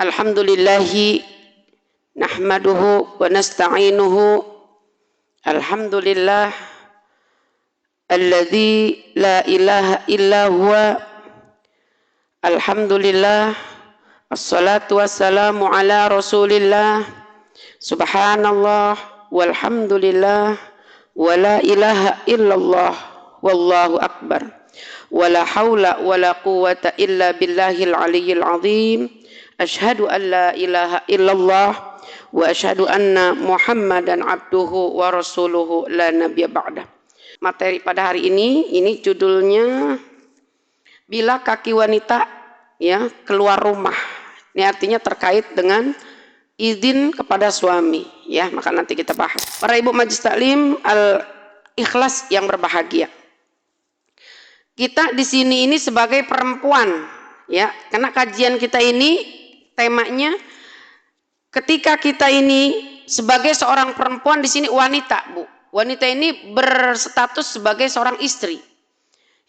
Alhamdulillahi nahmaduhu wa nasta'inuhu. Alhamdulillah alladzi la ilaha illa huwa. Alhamdulillah assalatu wassalamu ala rasulillah. Subhanallah walhamdulillah wa la ilaha illallah wallahu akbar. Wa la hawla wa la quwwata illa billahil aliyyil azim. Asyhadu an la ilaha illallah wa asyhadu anna Muhammadan abduhu wa rasuluhu la nabiyya ba'dah. Materi pada hari ini judulnya bila kaki wanita ya keluar rumah. Ini artinya terkait dengan izin kepada suami ya, maka nanti kita bahas. Para ibu majelis taklim al-ikhlas yang berbahagia. Kita di sini ini sebagai perempuan ya, karena kajian kita ini temanya ketika kita ini sebagai seorang perempuan di sini wanita, Bu. Wanita ini berstatus sebagai seorang istri.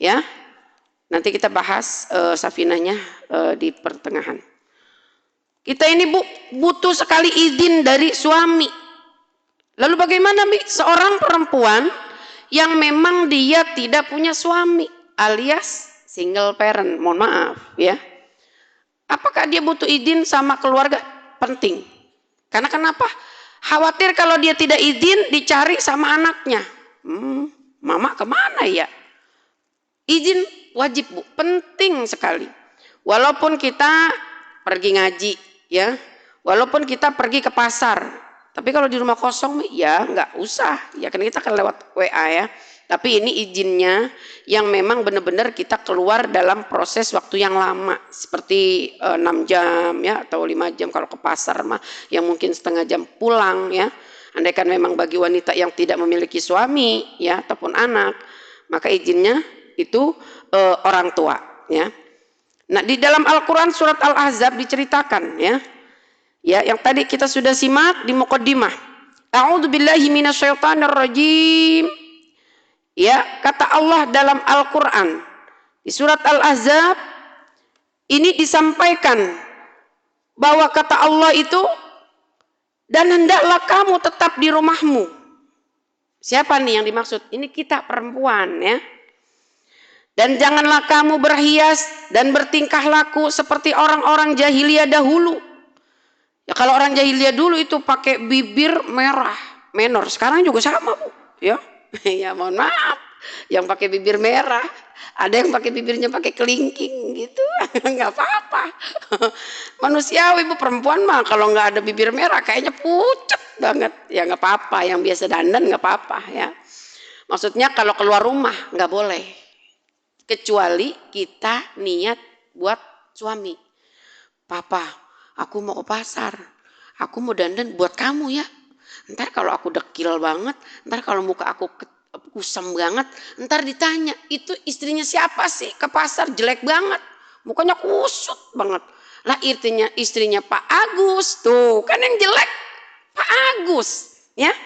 Ya. Nanti kita bahas safinahnya di pertengahan. Kita ini Bu butuh sekali izin dari suami. Lalu bagaimana Mi? Seorang perempuan yang memang dia tidak punya suami alias single parent, mohon maaf ya. Apakah dia butuh izin sama keluarga? Penting. Karena kenapa? Khawatir kalau dia tidak izin dicari sama anaknya. Mama kemana ya? Izin wajib Bu, penting sekali. Walaupun kita pergi ngaji ya, walaupun kita pergi ke pasar, tapi kalau di rumah kosong ya nggak usah. Ya kan kita akan lewat WA ya. Tapi ini izinnya yang memang benar-benar kita keluar dalam proses waktu yang lama. Seperti 6 jam ya atau 5 jam kalau ke pasar mah yang mungkin setengah jam pulang ya. Andaikan memang bagi wanita yang tidak memiliki suami ya ataupun anak, maka izinnya itu orang tua ya. Nah, di dalam Al-Qur'an surat Al-Ahzab diceritakan ya. Ya, yang tadi kita sudah simak di muqaddimah. A'udzubillahi minasyaitonirrajim. Ya, kata Allah dalam Al-Quran di surat Al-Ahzab ini disampaikan bahwa kata Allah itu, dan hendaklah kamu tetap di rumahmu. Siapa nih yang dimaksud? Ini kita perempuan ya. Dan janganlah kamu berhias dan bertingkah laku seperti orang-orang jahiliyah dahulu. Ya, kalau orang jahiliyah dulu itu pakai bibir merah, menor. Sekarang juga sama Bu ya. Ya mohon maaf, yang pakai bibir merah, ada yang pakai bibirnya pakai kelingking gitu, nggak apa-apa. Manusiawi Bu, perempuan mah kalau nggak ada bibir merah kayaknya pucet banget, ya nggak apa-apa. Yang biasa dandan nggak apa-apa ya. Maksudnya kalau keluar rumah nggak boleh, kecuali kita niat buat suami. Papa, aku mau ke pasar, aku mau dandan buat kamu ya. Ntar kalau aku dekil banget, ntar kalau muka aku kusam banget, ntar ditanya, itu istrinya siapa sih? Ke pasar jelek banget, mukanya kusut banget. Lah istrinya Pak Agus, tuh kan yang jelek Pak Agus, ya.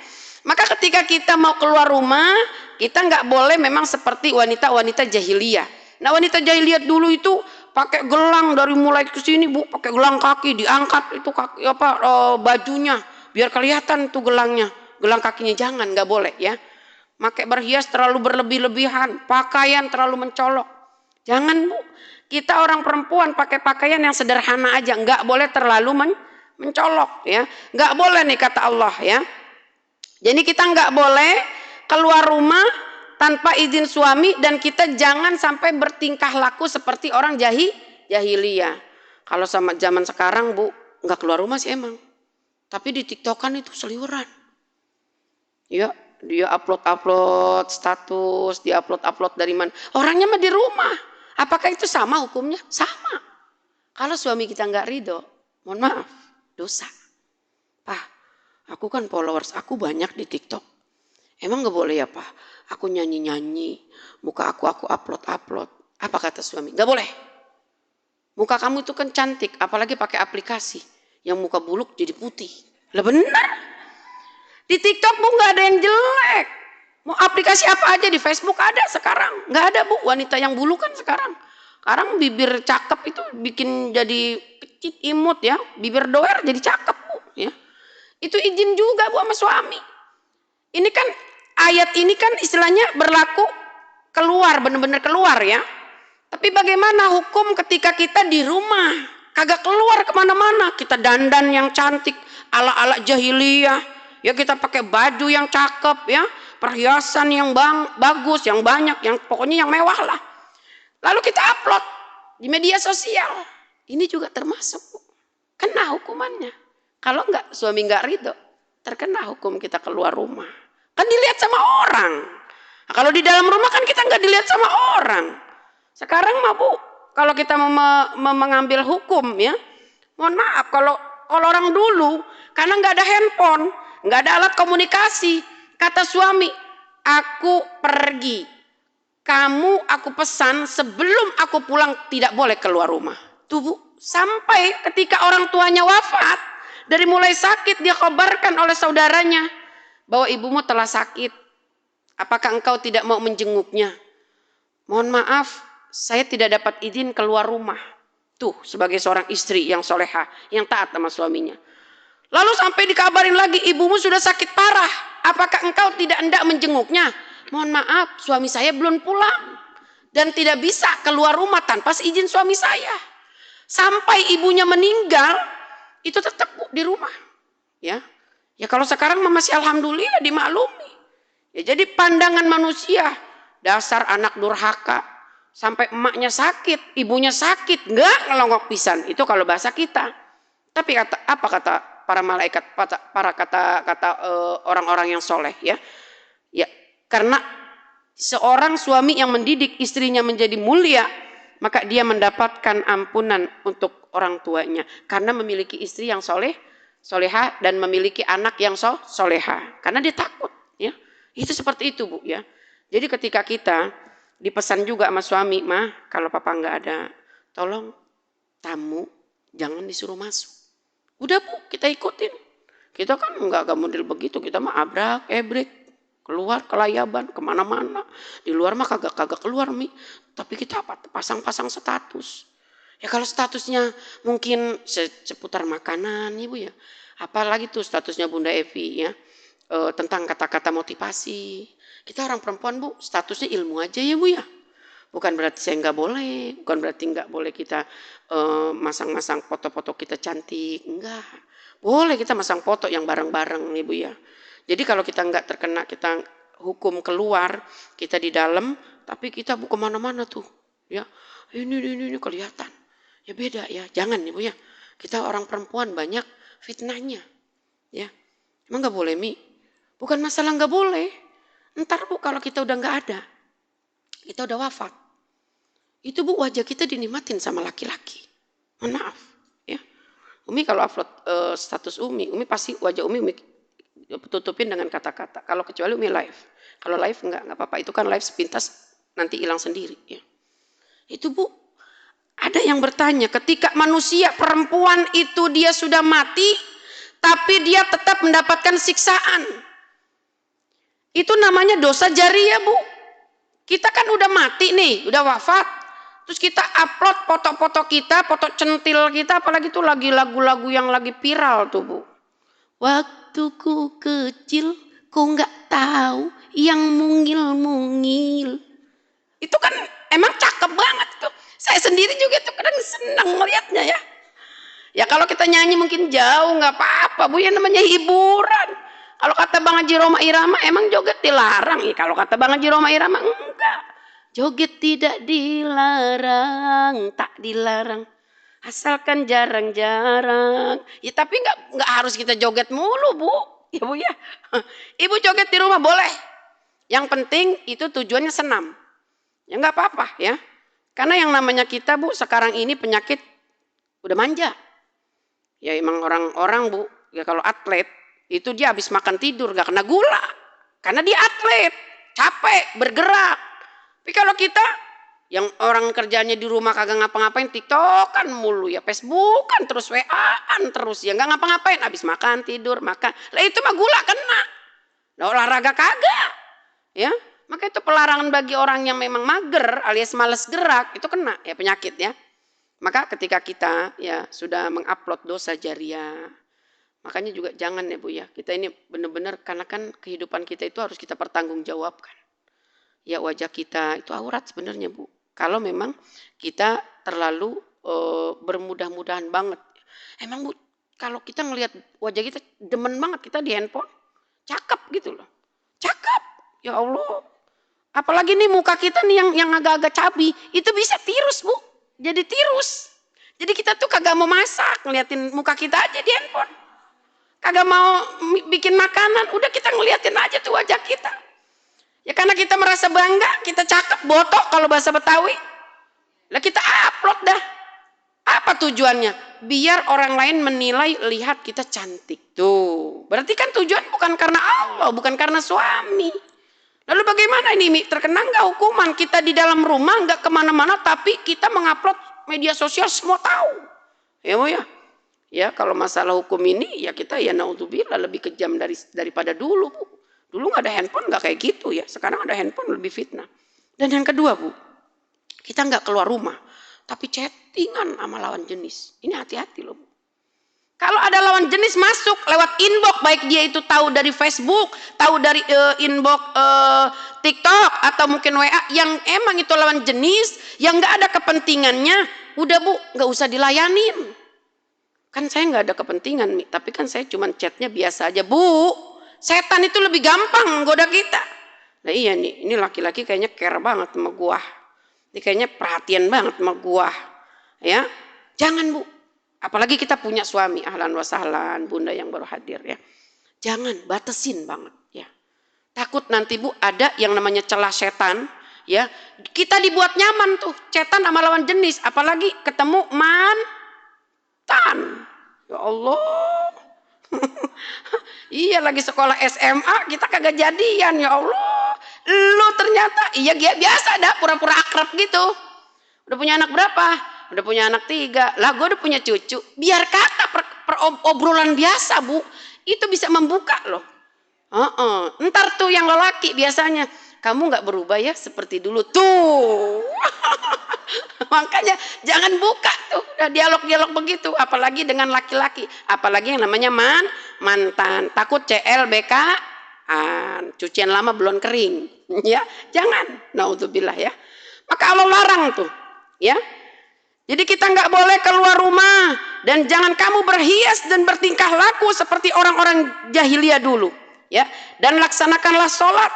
Maka ketika kita mau keluar rumah, kita nggak boleh memang seperti wanita-wanita jahiliyah. Nah, wanita jahiliyah dulu itu pakai gelang dari mulai ke sini Bu, pakai gelang kaki, diangkat itu kaki bajunya. Biar kelihatan tuh gelangnya, gelang kakinya jangan, nggak boleh ya. Pakai berhias terlalu berlebih-lebihan, pakaian terlalu mencolok, jangan Bu. Kita orang perempuan pakai pakaian yang sederhana aja, nggak boleh terlalu mencolok ya, nggak boleh nih kata Allah ya. Jadi kita nggak boleh keluar rumah tanpa izin suami, dan kita jangan sampai bertingkah laku seperti orang jahiliyah. Kalau sama zaman sekarang Bu, nggak keluar rumah sih emang. Tapi di TikTokan itu seliweran. Ya, dia upload status, dia upload dari mana. Orangnya mah di rumah. Apakah itu sama hukumnya? Sama. Kalau suami kita nggak ridho, mohon maaf, dosa. Pak, aku kan followers aku banyak di TikTok. Emang nggak boleh ya Pak? Aku nyanyi-nyanyi, muka aku upload. Apa kata suami? Nggak boleh. Muka kamu itu kan cantik, apalagi pakai aplikasi. Yang muka buluk jadi putih. Lah benar. Di TikTok Bu nggak ada yang jelek. Mau aplikasi apa aja di Facebook ada sekarang. Nggak ada Bu wanita yang bulu kan sekarang. Sekarang bibir cakep itu bikin jadi picit, imut ya, bibir doer jadi cakep Bu ya. Itu izin juga Bu sama suami. Ini kan ayat ini kan istilahnya berlaku keluar, bener-bener keluar ya. Tapi bagaimana hukum ketika kita di rumah, kagak keluar kemana-mana, kita dandan yang cantik, ala-ala jahiliyah, ya kita pakai baju yang cakep ya, perhiasan yang bagus, yang banyak, yang pokoknya yang mewah lah. Lalu kita upload di media sosial, ini juga termasuk Bu. Kena hukumannya. Kalau enggak, suami enggak ridho, terkena hukum kita keluar rumah. Kan dilihat sama orang. Nah, kalau di dalam rumah kan kita enggak dilihat sama orang. Sekarang mah Bu, kalau kita mau mengambil hukum ya, mohon maaf kalau orang dulu karena nggak ada handphone, nggak ada alat komunikasi, kata suami, aku pergi, kamu aku pesan sebelum aku pulang tidak boleh keluar rumah. Tuh Bu, sampai ketika orang tuanya wafat, dari mulai sakit dia kabarkan oleh saudaranya bahwa ibumu telah sakit. Apakah engkau tidak mau menjenguknya? Mohon maaf, saya tidak dapat izin keluar rumah. Tuh, sebagai seorang istri yang soleha, yang taat sama suaminya. Lalu sampai dikabarin lagi, ibumu sudah sakit parah. Apakah engkau tidak hendak menjenguknya? Mohon maaf, suami saya belum pulang. Dan tidak bisa keluar rumah tanpa izin suami saya. Sampai ibunya meninggal, itu tetap Bu, di rumah. Ya, kalau sekarang masih alhamdulillah dimaklumi. Ya, jadi pandangan manusia, dasar anak durhaka. Sampai emaknya sakit, ibunya sakit, enggak ngelongok pisan. Itu kalau bahasa kita. Tapi apa kata para malaikat, kata orang-orang yang soleh ya. Ya, karena seorang suami yang mendidik istrinya menjadi mulia, maka dia mendapatkan ampunan untuk orang tuanya. Karena memiliki istri yang soleha dan memiliki anak yang soleha. Karena dia takut ya. Itu seperti itu Bu ya. Jadi ketika kita dipesan juga sama suami, mah kalau papa nggak ada, tolong tamu jangan disuruh masuk. Udah Bu, kita ikutin. Kita kan nggak model begitu, kita mah abrak-ebrik, keluar kelayaban kemana-mana. Di luar mah kagak keluar Mi. Tapi kita apa? Pasang-pasang status. Ya kalau statusnya mungkin seputar makanan Ibu ya. Apalagi tuh statusnya Bunda Evi ya, tentang kata-kata motivasi. Kita orang perempuan Bu, statusnya ilmu aja ya Bu ya. Bukan berarti saya nggak boleh, bukan berarti nggak boleh kita masang-masang foto-foto kita cantik, enggak. Boleh kita masang foto yang bareng-bareng nih Bu ya. Jadi kalau kita nggak terkena kita hukum keluar, kita di dalam, tapi kita bu kemana-mana tuh, ya. Ini kelihatan, ya beda ya. Jangan nih Bu ya. Kita orang perempuan banyak fitnahnya, ya. Emang nggak boleh Mi? Bukan masalah nggak boleh. Ntar Bu kalau kita udah nggak ada, kita udah wafat, itu Bu wajah kita dinikmatin sama laki-laki. Mohon maaf, ya. Umi kalau upload status Umi pasti wajah Umi tutupin dengan kata-kata. Kalau kecuali Umi live, kalau live nggak apa-apa. Itu kan live sepintas nanti hilang sendiri. Ya. Itu Bu, ada yang bertanya, ketika manusia perempuan itu dia sudah mati, tapi dia tetap mendapatkan siksaan. Itu namanya dosa jariah Bu. Kita kan udah mati nih, udah wafat. Terus kita upload foto-foto kita, foto centil kita, apalagi tuh lagi lagu-lagu yang lagi viral tuh Bu. Waktu ku kecil, kau nggak tahu yang mungil-mungil. Itu kan emang cakep banget tuh. Saya sendiri juga tuh kadang senang melihatnya ya. Ya kalau kita nyanyi mungkin jauh nggak apa-apa Bu, ya namanya hiburan. Kalau kata Bang Haji Roma Irama emang joget dilarang? Ya, kalau kata Bang Haji Roma Irama enggak. Joget tidak dilarang, tak dilarang. Asalkan jarang-jarang. Ya tapi enggak harus kita joget mulu Bu. Ya Bu ya. Ibu joget di rumah boleh. Yang penting itu tujuannya senam. Ya enggak apa-apa ya. Karena yang namanya kita Bu sekarang ini penyakit udah manja. Ya emang orang-orang Bu, ya kalau atlet itu dia habis makan tidur gak kena gula. Karena dia atlet, capek, bergerak. Tapi kalau kita yang orang kerjanya di rumah kagak ngapa-ngapain, tiktokan mulu ya, facebookan terus, waan terus ya, gak ngapa-ngapain, habis makan tidur makan. Lah itu mah gula kena. Nah, olahraga kagak. Ya, maka itu pelarangan bagi orang yang memang mager alias malas gerak, itu kena ya penyakit ya. Maka ketika kita ya sudah mengupload dosa jariah, makanya juga jangan ya Bu ya, kita ini benar-benar karena kan kehidupan kita itu harus kita pertanggungjawabkan. Ya wajah kita itu aurat sebenarnya Bu. Kalau memang kita terlalu bermudah-mudahan banget. Emang Bu, kalau kita ngelihat wajah kita demen banget kita di handphone, cakep gitu loh. Cakep. Ya Allah. Apalagi nih muka kita nih yang agak-agak cabi, itu bisa tirus Bu. Jadi tirus. Jadi kita tuh kagak mau masak, ngeliatin muka kita aja di handphone. Kagak mau bikin makanan, udah kita ngeliatin aja tuh wajah kita. Ya karena kita merasa bangga, kita cakep, botok kalau bahasa Betawi. Lah kita upload dah. Apa tujuannya? Biar orang lain menilai, lihat kita cantik. Tuh, berarti kan tujuan bukan karena Allah, bukan karena suami. Lalu bagaimana ini terkena nggak hukuman? Kita di dalam rumah nggak kemana-mana, tapi kita mengupload media sosial semua tahu. Ya Bu ya. Ya kalau masalah hukum ini ya kita ya naudzubillah lebih kejam daripada dulu Bu. Dulu nggak ada handphone nggak kayak gitu ya. Sekarang ada handphone lebih fitnah. Dan yang kedua Bu, kita nggak keluar rumah, tapi chattingan sama lawan jenis. Ini hati-hati loh Bu. Kalau ada lawan jenis masuk lewat inbox, baik dia itu tahu dari Facebook, tahu dari inbox TikTok atau mungkin WA yang emang itu lawan jenis, yang nggak ada kepentingannya, udah Bu, nggak usah dilayanin. Kan saya nggak ada kepentingan, tapi kan saya cuma chatnya biasa aja Bu. Setan itu lebih gampang menggoda kita. Nah iya nih, ini laki-laki kayaknya care banget sama gua. Ini kayaknya perhatian banget sama gua. Ya, jangan Bu. Apalagi kita punya suami, ahlan wa sahlan, bunda yang baru hadir ya. Jangan, batasin banget ya. Takut nanti Bu ada yang namanya celah setan ya. Kita dibuat nyaman tuh, cetan sama lawan jenis, apalagi ketemu mantan. Ya Allah. Iya lagi sekolah SMA kita kagak jadian ya Allah. Lu ternyata iya biasa dah pura-pura akrab gitu. Udah punya anak berapa? Udah punya anak 3. Lah gue udah punya cucu. Biar kata obrolan biasa Bu. Itu bisa membuka loh. Ntar tuh yang lelaki biasanya. Kamu gak berubah ya seperti dulu. Tuh. Makanya jangan buka tuh dialog-dialog begitu. Apalagi dengan laki-laki. Apalagi yang namanya mantan. Takut CLBK. Cucian lama belum kering. Ya, jangan. Naudzubillah ya. Maka Allah larang tuh. Ya. Jadi kita nggak boleh keluar rumah dan jangan kamu berhias dan bertingkah laku seperti orang-orang jahiliyah dulu, ya. Dan laksanakanlah sholat.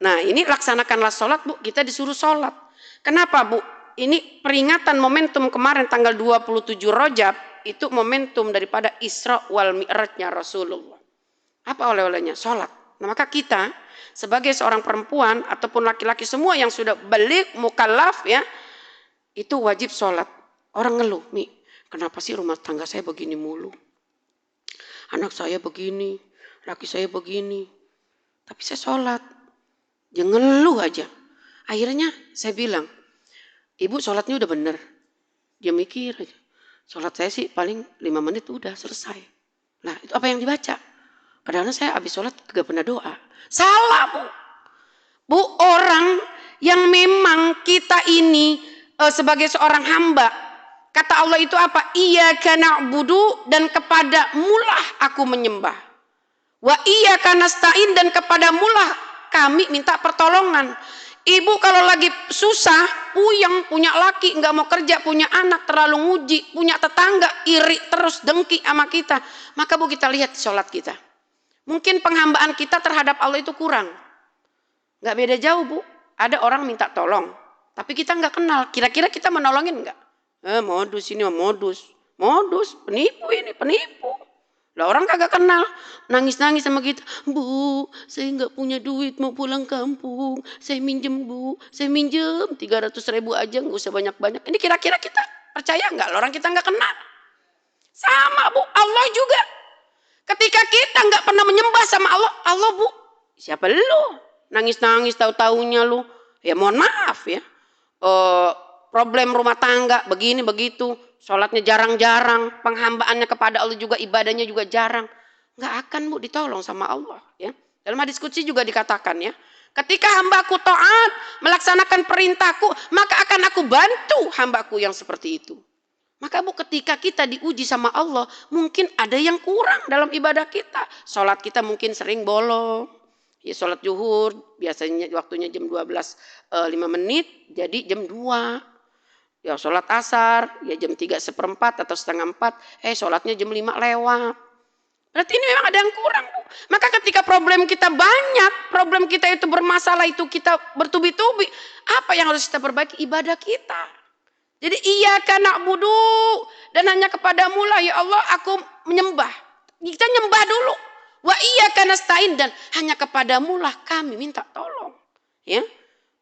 Nah ini laksanakanlah sholat Bu, kita disuruh sholat. Kenapa Bu? Ini peringatan momentum kemarin tanggal 27 Rajab itu momentum daripada Isra wal Mi'rajnya Rasulullah. Apa oleh-olehnya? Sholat. Nah maka kita sebagai seorang perempuan ataupun laki-laki semua yang sudah balik mukallaf ya, itu wajib sholat. Orang ngeluh, Mi, kenapa sih rumah tangga saya begini mulu? Anak saya begini, laki saya begini. Tapi saya sholat. Dia ngeluh aja. Akhirnya saya bilang, Ibu sholatnya udah bener. Dia mikir aja. Sholat saya sih paling 5 menit udah selesai. Nah itu apa yang dibaca? Kadang-kadang saya habis sholat gak pernah doa. Salah Bu. Bu, orang yang memang kita ini sebagai seorang hamba, kata Allah itu apa? Iyyaka na'budu dan kepada mulah aku menyembah. Wa iyyaka nasta'in dan kepada mulah kami minta pertolongan. Ibu kalau lagi susah, puyeng, punya laki, nggak mau kerja, punya anak, terlalu nguji, punya tetangga, iri terus dengki sama kita. Maka Bu kita lihat sholat kita. Mungkin penghambaan kita terhadap Allah itu kurang. Nggak beda jauh Bu. Ada orang minta tolong, tapi kita nggak kenal. Kira-kira kita menolongin nggak? Modus ini modus, penipu ini penipu. Lah orang kagak kenal, nangis-nangis sama kita. Bu, saya nggak punya duit mau pulang kampung. Saya minjem Bu, saya minjem 300.000 aja, nggak usah banyak-banyak. Ini kira-kira kita percaya nggak? Orang kita nggak kenal. Sama Bu, Allah juga. Ketika kita nggak pernah menyembah sama Allah Bu, siapa lu? Nangis-nangis tahu-taunya lu. Ya mohon maaf ya. Problem rumah tangga begini begitu, sholatnya jarang-jarang, penghambaannya kepada Allah juga, ibadahnya juga jarang, nggak akan Bu ditolong sama Allah ya. Dalam hadis qudsi juga dikatakan ya, ketika hambaku taat melaksanakan perintahku, maka akan aku bantu hambaku yang seperti itu. Maka Bu, ketika kita diuji sama Allah, mungkin ada yang kurang dalam ibadah kita. Sholat kita mungkin sering bolong. Ya, sholat zuhur biasanya waktunya jam 12:05, jadi jam 2. Ya, sholat asar ya jam 3:15 atau 3:30, sholatnya jam 5 lewat. Berarti ini memang ada yang kurang, Bu. Maka ketika problem kita banyak, problem kita itu bermasalah, itu kita bertubi-tubi, apa yang harus kita perbaiki? Ibadah kita. Jadi iyyaka na'budu, dan hanya kepadamu lah ya Allah aku menyembah. Kita nyembah dulu. Wa iyyaka nasta'in, dan hanya kepadamu lah kami minta tolong. Ya.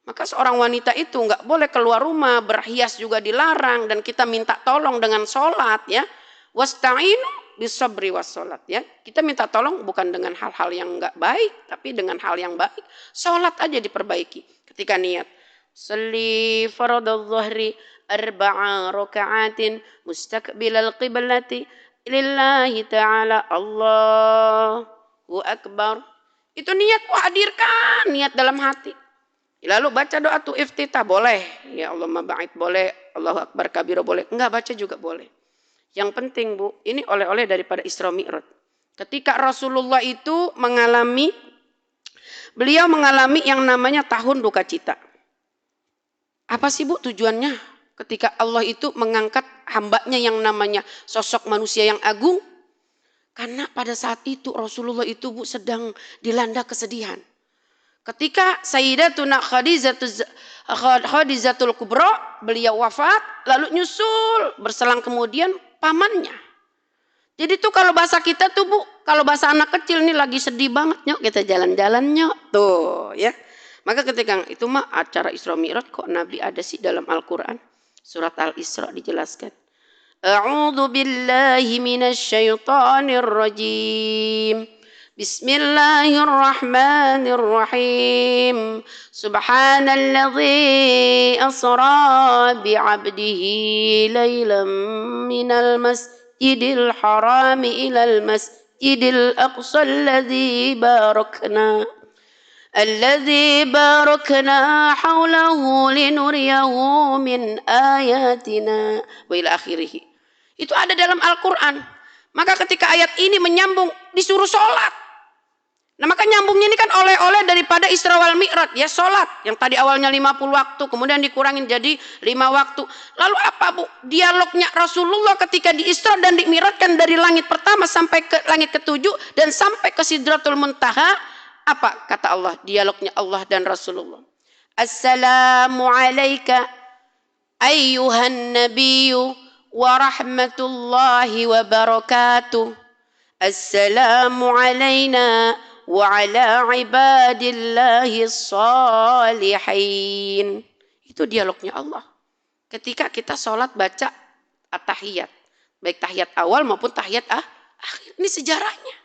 Maka seorang wanita itu enggak boleh keluar rumah, berhias juga dilarang, dan kita minta tolong dengan sholat ya. Wasta'inu bisabri wassalat ya. Kita minta tolong bukan dengan hal-hal yang enggak baik, tapi dengan hal yang baik. Sholat aja diperbaiki. Ketika niat salli faradadh dhuhri 4 raka'atin mustaqbilal qiblati lillahi ta'ala Allahu akbar. Itu niat, hadirkan niat dalam hati. Lalu baca doa tu iftitah boleh. Ya Allahumma ba'id boleh. Allahu akbar kabira boleh. Enggak baca juga boleh. Yang penting Bu, ini oleh-oleh daripada Isra Mi'raj. Ketika Rasulullah itu beliau mengalami yang namanya tahun duka cita. Apa sih Bu tujuannya? Ketika Allah itu mengangkat hambanya yang namanya sosok manusia yang agung. Karena pada saat itu Rasulullah itu Bu sedang dilanda kesedihan. Ketika Sayyidatuna Khadijatul Kubra, beliau wafat, lalu nyusul berselang kemudian pamannya. Jadi tuh kalau bahasa kita tuh Bu, kalau bahasa anak kecil nih lagi sedih banget, nyok kita jalan-jalan nyok tuh ya. Maka ketika itu mah acara Isra Mi'raj, kok Nabi ada sih dalam Al-Quran? Surat Al-Isra dijelaskan. A'udzu billahi minasyaitonir rajim. Bismillahirrahmanirrahim. Subhanalladzi asra bi'abdihi laylan minal masjidil harami ilal masjidil aqsa alladzi barakna haulahu linuriyahu min ayatina wa ila akhirih. Itu ada dalam Al-Quran. Maka ketika ayat ini menyambung, disuruh sholat. Nah maka nyambungnya ini kan oleh-oleh daripada Isra wal Mi'raj. Ya sholat, yang tadi awalnya 50 waktu, kemudian dikurangin jadi 5 waktu. Lalu apa Bu? Dialognya Rasulullah ketika di Isra dan di Mi'rajkan dari langit pertama sampai ke langit ke-7 dan sampai ke Sidratul Muntaha. Apa kata Allah? Dialognya Allah dan Rasulullah. Assalamu alayka ayyuhan nabiyyu wa rahmatullahi wa barakatuh. Assalamu alayna wa ala ibadillahi salihin. Itu dialognya Allah. Ketika kita sholat baca at-tahiyat. Baik tahiyat awal maupun tahiyat akhir. Ini sejarahnya.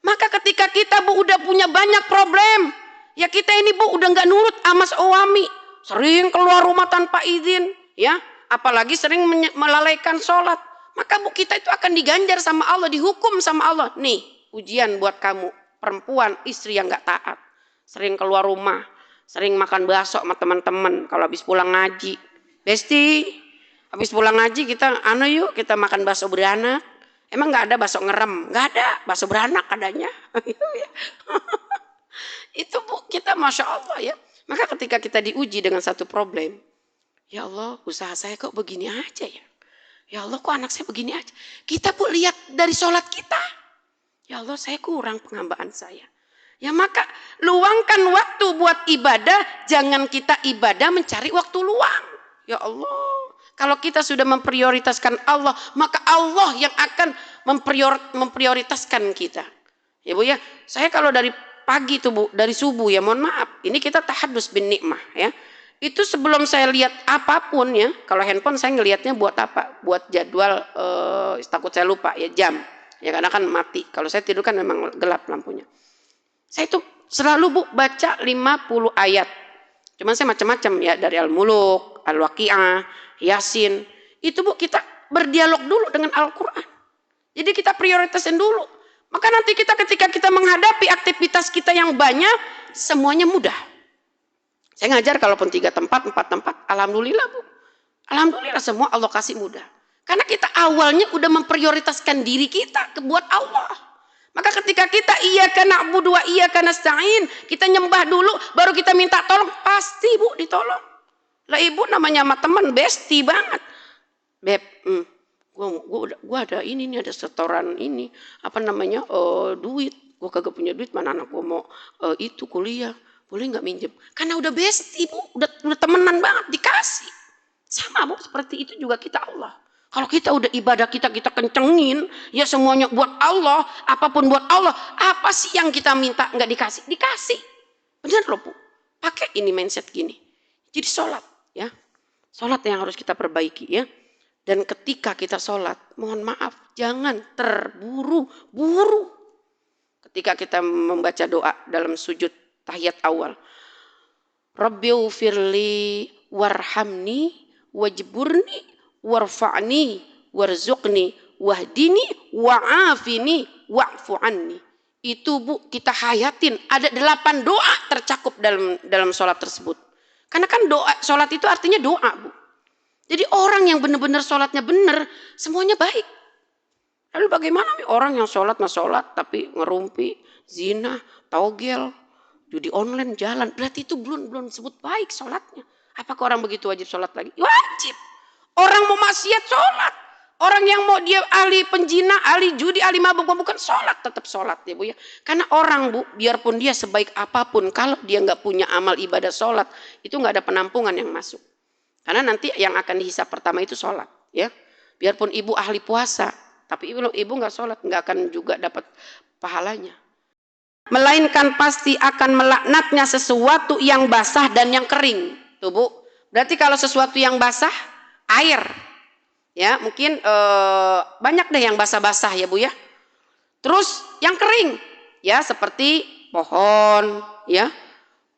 Maka ketika kita Bu udah punya banyak problem, ya kita ini Bu udah nggak nurut sama suami, sering keluar rumah tanpa izin, ya, apalagi sering melalaikan sholat, maka Bu kita itu akan diganjar sama Allah, dihukum sama Allah. Nih ujian buat kamu, perempuan istri yang nggak taat, sering keluar rumah, sering makan bakso sama teman-teman kalau habis pulang ngaji. Besti, habis pulang ngaji kita yuk kita makan bakso beranak. Emang nggak ada bakso ngerem? Nggak ada, bakso beranak adanya. Itu Bu, kita Masya Allah ya. Maka ketika kita diuji dengan satu problem, ya Allah usaha saya kok begini aja ya. Ya Allah kok anak saya begini aja. Kita Bu lihat dari sholat kita. Ya Allah saya kurang penghambaan saya. Ya maka luangkan waktu buat ibadah, jangan kita ibadah mencari waktu luang. Ya Allah. Kalau kita sudah memprioritaskan Allah, maka Allah yang akan memprioritaskan kita. Ya Bu ya, saya kalau dari pagi tuh Bu, dari subuh ya mohon maaf, ini kita tahadus bin nikmah ya. Itu sebelum saya lihat apapun ya, kalau handphone saya ngelihatnya buat apa? Buat jadwal, takut saya lupa ya jam. Ya karena kan mati, kalau saya tidur kan memang gelap lampunya. Saya itu selalu Bu baca 50 ayat. Cuman saya macam-macam ya, dari Al-Muluk, Al-Waqi'ah, Yasin. Itu Bu kita berdialog dulu dengan Al-Quran. Jadi kita prioritasin dulu. Maka nanti kita ketika kita menghadapi aktivitas kita yang banyak, semuanya mudah. Saya ngajar kalaupun 3 tempat, 4 tempat, alhamdulillah Bu. Alhamdulillah semua Allah kasih mudah. Karena kita awalnya udah memprioritaskan diri kita buat Allah. Maka ketika kita iyyaka na'budu wa iyyaka nasta'in, kita nyembah dulu baru kita minta tolong, pasti Bu ditolong. Lah ibu namanya sama teman besti banget. Beb, gua ada ini nih, ada setoran ini, apa namanya, duit. Gua kagak punya duit, mana anak gua mau itu kuliah, boleh nggak minjem? Karena udah besti Bu, udah temenan banget, dikasih. Sama Bu, seperti itu juga kita Allah. Kalau kita udah ibadah kita kencengin, ya semuanya buat Allah, apapun buat Allah, apa sih yang kita minta nggak dikasih? Dikasih. Bener loh Bu, pakai ini mindset gini. Jadi sholat ya, sholat yang harus kita perbaiki ya. Dan ketika kita sholat, mohon maaf, jangan terburu-buru. Ketika kita membaca doa dalam sujud tahiyat awal, Rabbighfirli warhamni wajburni warfa'ni warzuqni wahdini wa'afini wa'fu anni. Itu Bu, kita hayatin, ada 8 doa tercakup dalam sholat tersebut. Karena kan doa, sholat itu artinya doa Bu. Jadi orang yang benar-benar sholatnya benar, semuanya baik. Lalu bagaimana nih orang yang sholat mah sholat tapi ngerumpi, zina, togel, judi online, jalan. Berarti itu belum disebut baik sholatnya. Apakah orang begitu wajib sholat lagi? Wajib. Orang mau maksiat sholat. Orang yang mau dia ahli penjina, ahli judi, ahli mabuk-mabukan, sholat, tetap sholat ya Bu ya. Karena orang Bu, biarpun dia sebaik apapun, kalau dia nggak punya amal ibadah sholat, itu nggak ada penampungan yang masuk. Karena nanti yang akan dihisap pertama itu sholat ya. Biarpun ibu ahli puasa, tapi ibu nggak sholat, nggak akan juga dapat pahalanya. Melainkan pasti akan melaknatnya sesuatu yang basah dan yang kering. Tuh Bu, berarti kalau sesuatu yang basah, air. Ya mungkin banyak deh yang basah-basah ya Bu ya. Terus yang kering ya seperti pohon ya,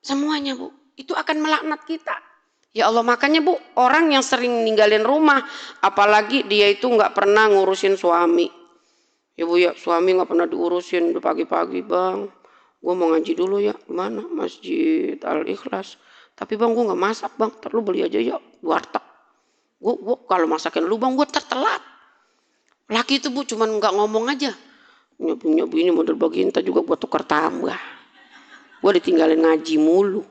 semuanya Bu itu akan melaknat kita. Ya Allah, makanya Bu, orang yang sering ninggalin rumah, apalagi dia itu nggak pernah ngurusin suami. Ya Bu ya, suami nggak pernah diurusin, udah pagi-pagi Bang, gue mau ngaji dulu ya, gimana? Masjid Al-Ikhlas. Tapi Bang, gue nggak masak Bang, ntar lu beli aja ya, warteg. Gue kalau masakin lu Bang, gue telat. Laki itu Bu cuman nggak ngomong aja. Punya bini model begini, juga gue tukar tambah. Gue ditinggalin ngaji mulu.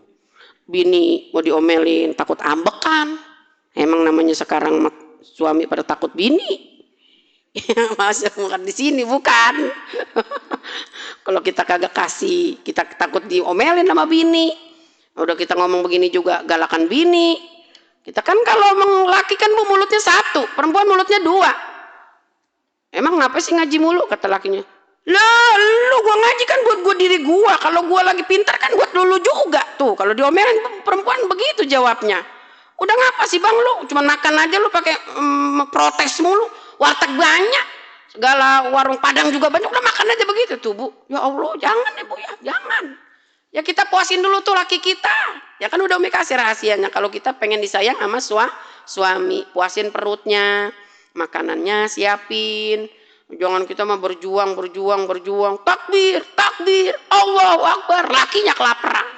Bini mau diomelin takut ambekan. Emang namanya sekarang suami pada takut bini. Masa bukan di sini bukan. Kalau kita kagak kasih, kita takut diomelin sama bini. Udah kita ngomong begini juga galakan bini. Kita kan kalau emang laki kan Bu mulutnya 1, perempuan mulutnya 2. Emang ngapa sih ngaji mulu kata lakinya? Lah lu gua ngaji kan buat gua diri gua, kalau gua lagi pintar kan buat dulu juga tuh. Kalau diomelin perempuan begitu jawabnya. Udah ngapa sih Bang lu? Cuma makan aja lu pakai protes mulu. Warteg banyak, segala warung Padang juga banyak, udah makan aja begitu tuh Bu. Ya Allah, jangan ya Bu ya, jangan. Ya kita puasin dulu tuh laki kita. Ya kan udah Umi kasih rahasianya kalau kita pengen disayang sama suami, puasin perutnya, makanannya siapin. Jangan kita mah berjuang. Takbir, Allahu Akbar. Lakinya kelaparan.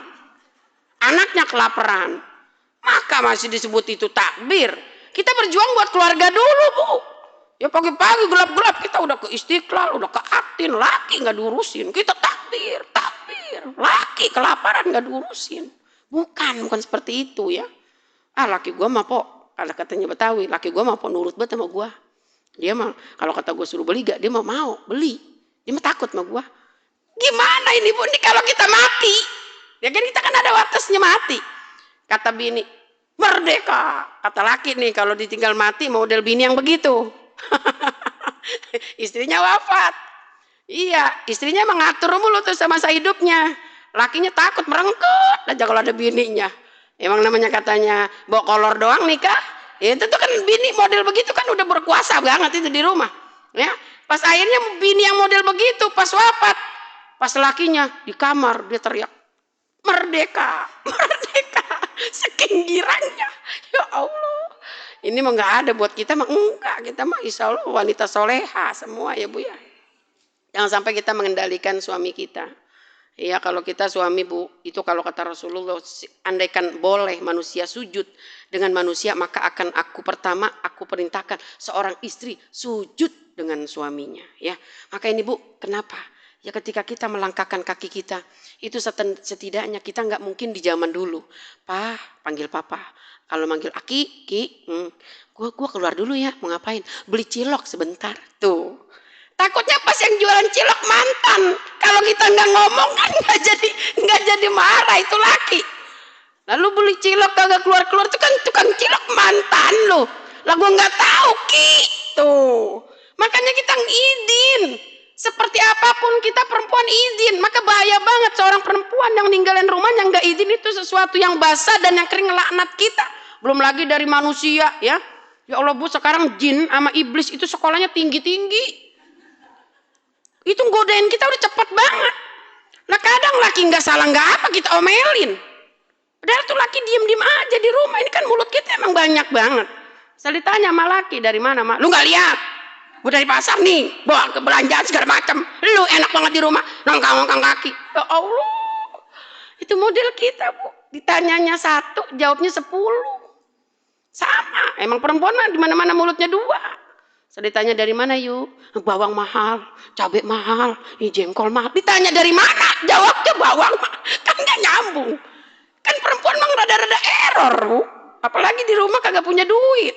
Anaknya kelaparan. Maka masih disebut itu takbir. Kita berjuang buat keluarga dulu Bu. Ya pagi-pagi gelap-gelap kita udah ke Istiqlal, udah ke Atin, laki nggak diurusin. Kita takbir. Laki kelaparan nggak diurusin. Bukan seperti itu ya. Laki gua mah po, kalau katanya Betawi, laki gua mah po nurut banget sama gua. Dia mah kalau kata gue suruh beli gak, dia mau beli. Dia mah takut sama gua. Gimana ini Bu, ini kalau kita mati? Ya kan kita kan ada batasnya mati. Kata bini, merdeka. Kata laki nih kalau ditinggal mati model bini yang begitu. Istrinya wafat. Iya, istrinya mengatur mulu tuh sama masa hidupnya. Lakinya takut merengket aja kalau ada bininya. Emang namanya katanya bawa kolor doang nikah. Ya itu tuh kan bini model begitu kan udah berkuasa banget itu di rumah. Ya, pas akhirnya bini yang model begitu pas wafat, pas lakinya di kamar dia teriak, merdeka. Saking girangnya. Ya Allah. Ini mah nggak ada buat kita mah enggak. Kita mah insya Allah wanita soleha semua ya Bu ya. Jangan sampai kita mengendalikan suami kita. Ya kalau kita suami Bu, itu kalau kata Rasulullah, andaikan boleh manusia sujud dengan manusia, maka akan aku perintahkan seorang istri sujud dengan suaminya. Ya, maka ini Bu, kenapa? Ya ketika kita melangkahkan kaki kita, itu setidaknya kita nggak mungkin di zaman dulu. Panggil papa. Kalau manggil Aki, Ki, gua keluar dulu ya, mau ngapain? Beli cilok sebentar. Tuh. Takutnya pas yang jualan cilok mantan. Kalau kita nggak ngomong kan nggak jadi marah itu laki. Lalu beli cilok kagak keluar itu kan tukang cilok mantan lo. Lah gua nggak tahu Ki. Tuh. Makanya kita izin. Seperti apapun kita perempuan izin. Maka bahaya banget seorang perempuan yang ninggalin rumahnya nggak izin, itu sesuatu yang basah dan yang kering laknat kita. Belum lagi dari manusia ya. Ya Allah Bu, sekarang jin sama iblis itu sekolahnya tinggi-tinggi. Itu godain kita udah cepet banget. Nah kadang laki nggak salah nggak apa kita omelin. Padahal tuh laki diem aja di rumah. Ini kan mulut kita emang banyak banget. Saya ditanya sama laki, dari mana mak? Lu nggak lihat? Gue dari pasar nih, bawa ke belanjaan segala macam. Lu enak banget di rumah, nongkang kaki. Ya Allah, itu model kita Bu. Ditanyanya 1, jawabnya 10. Sama. Emang perempuan mah di mana-mana mulutnya 2. Saya ditanya dari mana yuk? Bawang mahal, cabai mahal, jengkol mahal. Ditanya dari mana? Jawabnya bawang mahal. Kan nggak nyambung. Kan perempuan mah rada-rada error Bu. Apalagi di rumah kagak punya duit.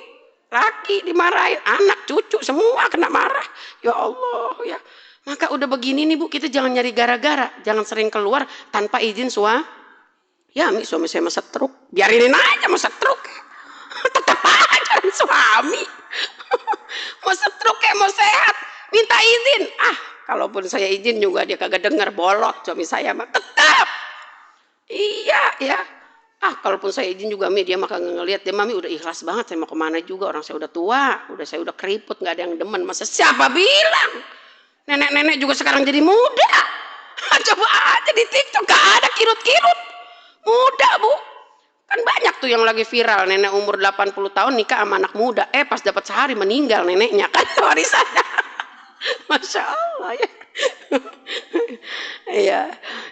Laki dimarahin, anak, cucu semua kena marah. Ya Allah ya. Maka udah begini nih Bu, kita jangan nyari gara-gara. Jangan sering keluar tanpa izin suami. Ya suami saya mau stroke. Biarin aja mau stroke. Tetap aja suami. Mau stroke kayak mau sehat, minta izin. Kalaupun saya izin juga dia kagak dengar, bolot suami saya mah tetap. Iya ya. Kalaupun saya izin juga dia mah kagak ngelihat. Dia mami udah ikhlas banget, saya mau kemana juga, orang saya udah tua, saya udah keriput, nggak ada yang demen. Masa siapa bilang? Nenek-nenek juga sekarang jadi muda. Coba aja di TikTok gak ada kirut-kirut. Muda Bu. Kan banyak tuh yang lagi viral, nenek umur 80 tahun nikah sama anak muda. Pas dapat sehari meninggal neneknya, kan warisannya. Masya Allah ya.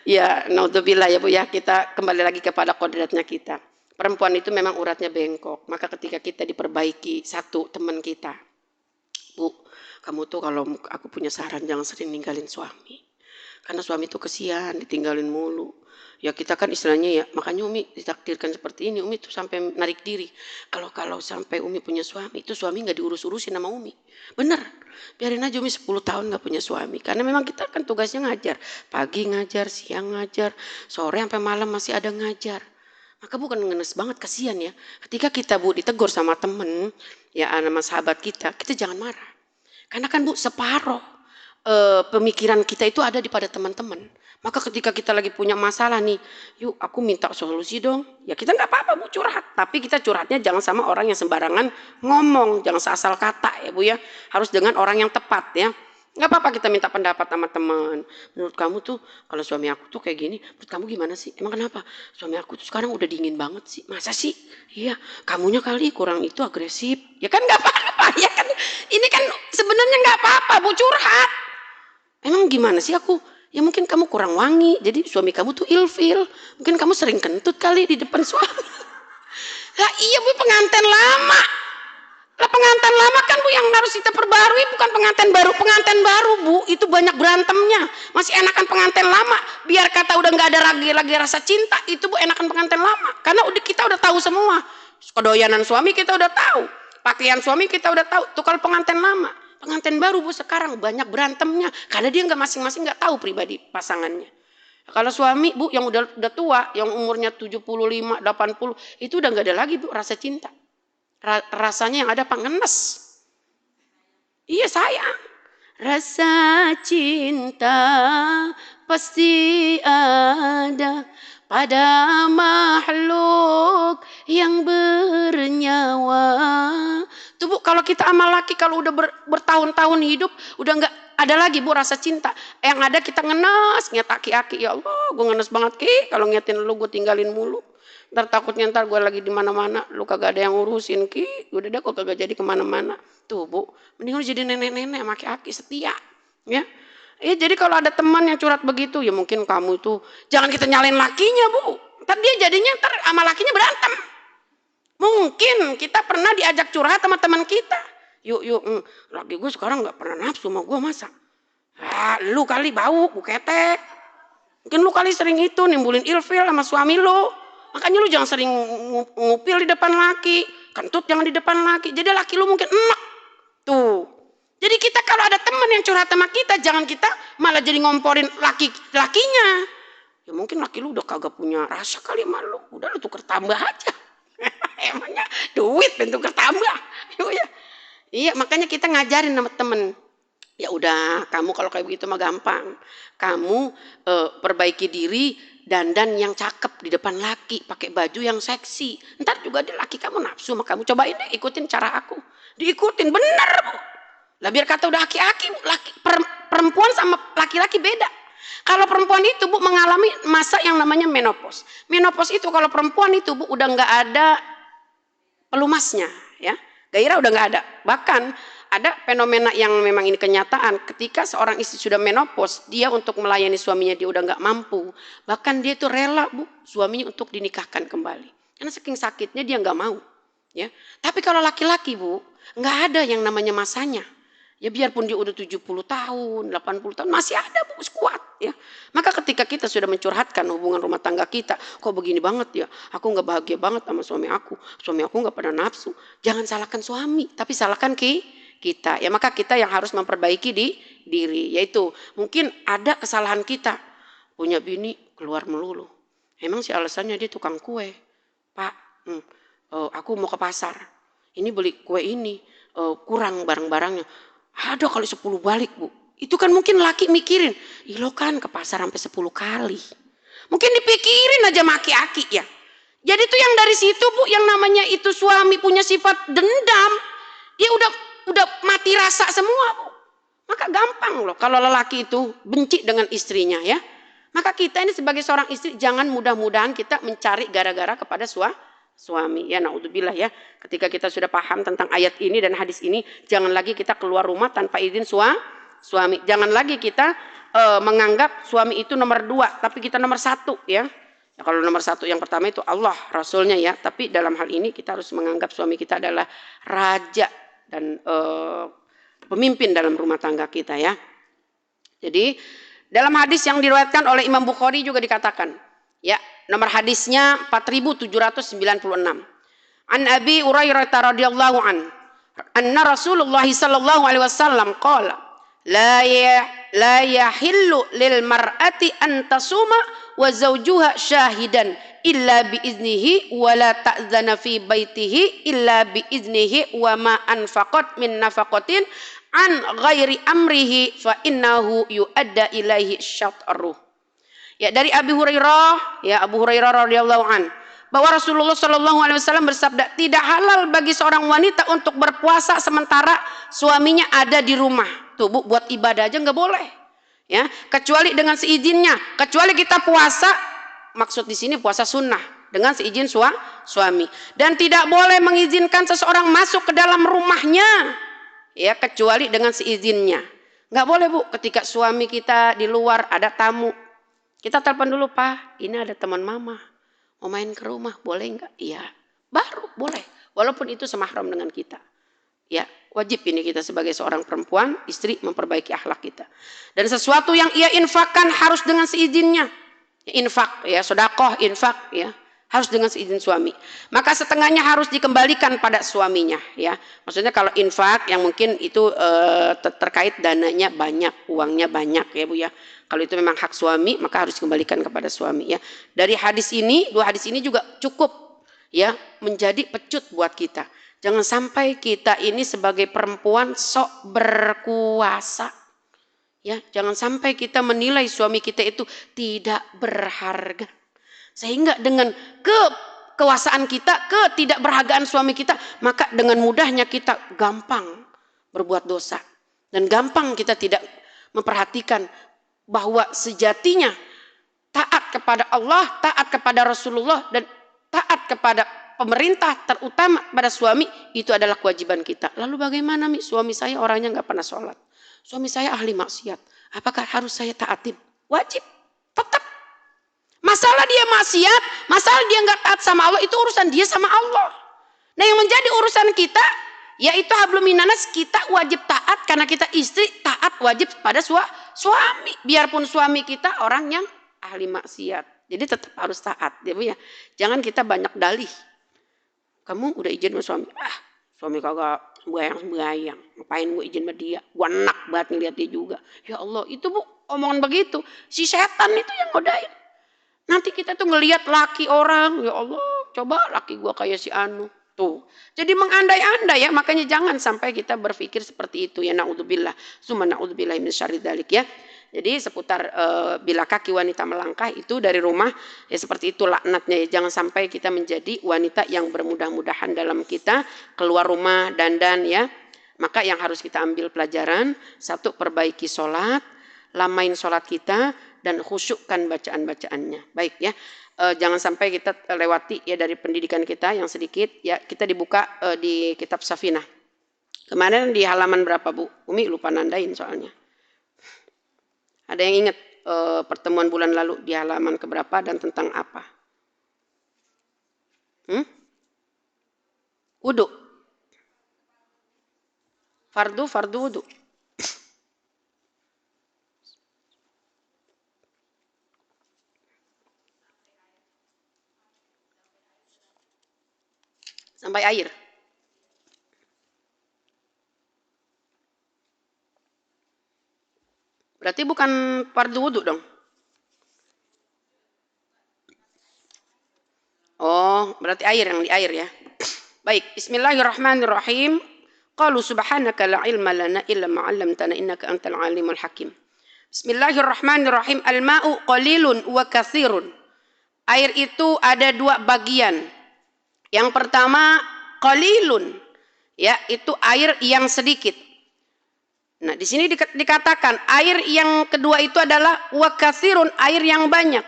Ya, naudzubillah ya Bu ya, kita kembali lagi kepada kodratnya kita. Perempuan itu memang uratnya bengkok. Maka ketika kita diperbaiki, satu teman kita, Bu, kamu tuh kalau aku punya saran jangan sering ninggalin suami. Karena suami tuh kesian ditinggalin mulu. Ya kita kan istilahnya ya, makanya Umi ditakdirkan seperti ini. Umi tuh sampai narik diri. Kalau sampai Umi punya suami, itu suami nggak diurus-urusin sama Umi. Bener, biarin aja Umi 10 tahun nggak punya suami. Karena memang kita kan tugasnya ngajar. Pagi ngajar, siang ngajar, sore sampai malam masih ada ngajar. Maka bukan ngenes banget, kasihan ya. Ketika kita Bu ditegur sama temen, ya sama sahabat kita jangan marah. Karena kan Bu separoh pemikiran kita itu ada di pada teman-teman. Maka ketika kita lagi punya masalah nih, yuk aku minta solusi dong. Ya kita nggak apa-apa Bu curhat, tapi kita curhatnya jangan sama orang yang sembarangan ngomong, jangan seasal kata ya Bu ya. Harus dengan orang yang tepat ya. Nggak apa-apa kita minta pendapat sama teman. Menurut kamu tuh kalau suami aku tuh kayak gini, menurut kamu gimana sih? Emang kenapa? Suami aku tuh sekarang udah dingin banget sih. Masa sih? Iya, kamunya kali kurang itu agresif. Ya kan nggak apa-apa ya kan. Ini kan sebenarnya nggak apa-apa Bu curhat. Emang gimana sih aku? Ya mungkin kamu kurang wangi, jadi suami kamu tuh ilfil. Mungkin kamu sering kentut kali di depan suami. Lah iya Bu, pengantin lama. Lah pengantin lama kan Bu yang harus kita perbarui, bukan pengantin baru. Pengantin baru Bu, itu banyak berantemnya. Masih enakan pengantin lama. Biar kata udah nggak ada lagi rasa cinta, itu Bu enakan pengantin lama. Karena kita udah tahu semua. Kedoyanan suami kita udah tahu. Pakaian suami kita udah tahu. Tuh kalau pengantin lama. Pengantin baru Bu sekarang banyak berantemnya karena dia nggak masing-masing nggak tahu pribadi pasangannya. Kalau suami Bu yang udah tua, yang umurnya 75, 80 itu udah nggak ada lagi Bu rasa cinta. Rasanya yang ada ngenes. Iya sayang. Rasa cinta pasti ada pada makhluk yang bernyawa. Tuh Bu, kalau kita sama laki kalau udah bertahun-tahun hidup udah nggak ada lagi Bu rasa cinta. Yang ada kita ngenes, nget aki-aki. Ya Allah, gue ngenes banget Ki. Kalau ngetin lu gue tinggalin mulu. Ntar takutnya ntar gue lagi di mana-mana, lu kagak ada yang ngurusin Ki. Udah deh, gue kagak jadi kemana-mana. Tuh Bu, mending lu jadi nenek-nenek sama aki-aki setia, ya. Ya, jadi kalau ada teman yang curhat begitu, ya mungkin kamu itu jangan kita nyalain lakinya, Bu. Ntar dia jadinya sama lakinya berantem. Mungkin kita pernah diajak curhat sama teman kita. Yuk, laki gue sekarang nggak pernah nafsu sama gue, masa? Lu kali bau, ketek. Mungkin lu kali sering itu nimbulin ilfil sama suami lu. Makanya lu jangan sering ngupil di depan laki. Kentut jangan di depan laki. Jadi laki lu mungkin enak. Tuh. Jadi kita kalau ada teman yang curhat sama kita, jangan kita malah jadi ngomporin lakinya. Ya mungkin laki lu udah kagak punya rasa kali sama lu. Udah lu tuker tambah aja. Emangnya duit dan tuker tambah. Iya, makanya kita ngajarin sama temen. Ya udah, kamu kalau kayak begitu mah gampang. Kamu perbaiki diri, dandan yang cakep di depan laki, pakai baju yang seksi. Ntar juga ada laki kamu nafsu sama kamu. Cobain deh, ikutin cara aku. Diikutin, bener, Bu. Lah biar kata udah aki-aki, Bu. Perempuan sama laki-laki beda. Kalau perempuan itu, Bu, mengalami masa yang namanya menopause. Menopause itu kalau perempuan itu, Bu, udah nggak ada pelumasnya, ya. Gairah udah nggak ada. Bahkan ada fenomena yang memang ini kenyataan, ketika seorang istri sudah menopause, dia untuk melayani suaminya dia udah nggak mampu, bahkan dia itu rela, Bu, suaminya untuk dinikahkan kembali, karena saking sakitnya dia nggak mau, ya. Tapi kalau laki-laki, Bu, nggak ada yang namanya masanya, ya. Biarpun dia udah 70 tahun 80 tahun masih ada, Bu, kuat, ya. Maka ketika kita sudah mencurhatkan hubungan rumah tangga kita, kok begini banget ya, aku nggak bahagia banget sama suami aku nggak pernah nafsu, jangan salahkan suami, tapi salahkan kita, ya. Maka kita yang harus memperbaiki di diri, yaitu mungkin ada kesalahan kita, punya bini keluar melulu, emang sih alasannya dia tukang kue, Pak, aku mau ke pasar, ini beli kue ini, kurang barang-barangnya, ada kali 10 balik, Bu. Itu kan mungkin laki mikirin, lo kan ke pasar sampai 10 kali, mungkin dipikirin aja maki-aki, ya. Jadi tuh yang dari situ, Bu, yang namanya itu suami punya sifat dendam, dia udah mati rasa semua, Bu. Maka gampang loh kalau lelaki itu benci dengan istrinya, ya. Maka kita ini sebagai seorang istri jangan mudah-mudahan kita mencari gara-gara kepada suami, ya. Naudzubillah, ya. Ketika kita sudah paham tentang ayat ini dan hadis ini, jangan lagi kita keluar rumah tanpa izin suami. Jangan lagi kita menganggap suami itu nomor 2, tapi kita nomor 1, ya. Ya, kalau nomor 1 yang pertama itu Allah, Rasulnya, ya. Tapi dalam hal ini kita harus menganggap suami kita adalah raja dan pemimpin dalam rumah tangga kita, ya. Jadi dalam hadis yang diriwayatkan oleh Imam Bukhari juga dikatakan, ya, nomor hadisnya 4796. An Abi Hurairah radhiyallahu an, anna Rasulullah sallallahu alaihi wasallam qala, la yahillu lil mar'ati an tasuma wa zawjuha syahidan illa bi iznihi wa la ta'zana fi baitihi illa bi iznihi wa ma anfaqat min nafaqatin an ghairi amrihi fa innahu yu'adda ilaihi syatruh. Ya, dari Abi Hurairah, ya, Abu Hurairah radhiyallahu an, bahwa Rasulullah sallallahu alaihi wasallam bersabda, tidak halal bagi seorang wanita untuk berpuasa sementara suaminya ada di rumah. Tuh, Bu, buat ibadah aja nggak boleh, ya, kecuali dengan seizinnya. Kecuali kita puasa, maksud di sini puasa sunnah dengan seizin suami, dan tidak boleh mengizinkan seseorang masuk ke dalam rumahnya, ya, kecuali dengan seizinnya. Nggak boleh, Bu, ketika suami kita di luar ada tamu, kita telepon dulu, Pak, ini ada teman mama mau main ke rumah, boleh nggak? Iya, baru boleh, walaupun itu semahram dengan kita. Ya, wajib ini kita sebagai seorang perempuan, istri, memperbaiki akhlak kita. Dan sesuatu yang ia infakkan harus dengan seizinnya. Infak, ya, sedekah, infak, ya, harus dengan seizin suami. Maka setengahnya harus dikembalikan pada suaminya, ya. Maksudnya kalau infak yang mungkin itu terkait dananya banyak, uangnya banyak, ya, Bu, ya. Kalau itu memang hak suami, maka harus dikembalikan kepada suami, ya. Dari hadis ini, 2 hadis ini juga cukup, ya, menjadi pecut buat kita. Jangan sampai kita ini sebagai perempuan sok berkuasa, ya. Jangan sampai kita menilai suami kita itu tidak berharga, sehingga dengan kekuasaan kita, ketidakberhargaan suami kita, maka dengan mudahnya kita gampang berbuat dosa, dan gampang kita tidak memperhatikan bahwa sejatinya taat kepada Allah, taat kepada Rasulullah, dan taat kepada pemerintah, terutama pada suami, itu adalah kewajiban kita. Lalu bagaimana, Mi? Suami saya orangnya nggak pernah sholat, suami saya ahli maksiat, Apakah harus saya taatin? Wajib, tetap. Masalah dia maksiat, masalah dia nggak taat sama Allah, itu urusan dia sama Allah. Nah yang menjadi urusan kita, yaitu hablum minanas, kita wajib taat karena kita istri, taat wajib pada suami. Biarpun suami kita orang yang ahli maksiat. Jadi tetap harus taat. Ya, jangan kita banyak dalih. Kamu udah izin sama suami? Suami kagak sembayang. Ngapain gue izin sama dia? Gue enak banget ngeliat dia juga. Ya Allah, itu Bu, omongan begitu. Si setan itu yang ngodain. Nanti kita tuh ngelihat laki orang, ya Allah, coba laki gue kayak si Anu. Tuh. Jadi mengandai-andai ya, makanya jangan sampai kita berpikir seperti itu ya, naudzubillah. Summa naudzubillah min syarri dzalik ya. Jadi seputar bila kaki wanita melangkah itu dari rumah ya seperti itu laknatnya ya. Jangan sampai kita menjadi wanita yang bermudah-mudahan dalam kita keluar rumah dandan ya. Maka yang harus kita ambil pelajaran, satu, perbaiki sholat, lamain sholat kita dan khusyukkan bacaan-bacaannya. Baik ya. Jangan sampai kita lewati ya dari pendidikan kita yang sedikit ya, kita dibuka di kitab Safinah. Kemarin di halaman berapa Bu? Umi lupa nandain soalnya. Ada yang ingat pertemuan bulan lalu di halaman keberapa dan tentang apa? Wudu. Fardu wudu. Sampai air. Berarti bukan fardu wudu dong. Oh, berarti air yang di air ya. Baik, bismillahirrahmanirrahim. Qalu subhanaka la ilma lana illa ma 'allamtana innaka antal alimul hakim. Bismillahirrahmanirrahim. Al-ma'u qalilun wa katsirun. Air itu ada dua bagian. Yang pertama qalilun, ya itu air yang sedikit. Nah di sini dikatakan air yang kedua itu adalah wa katsirun, air yang banyak.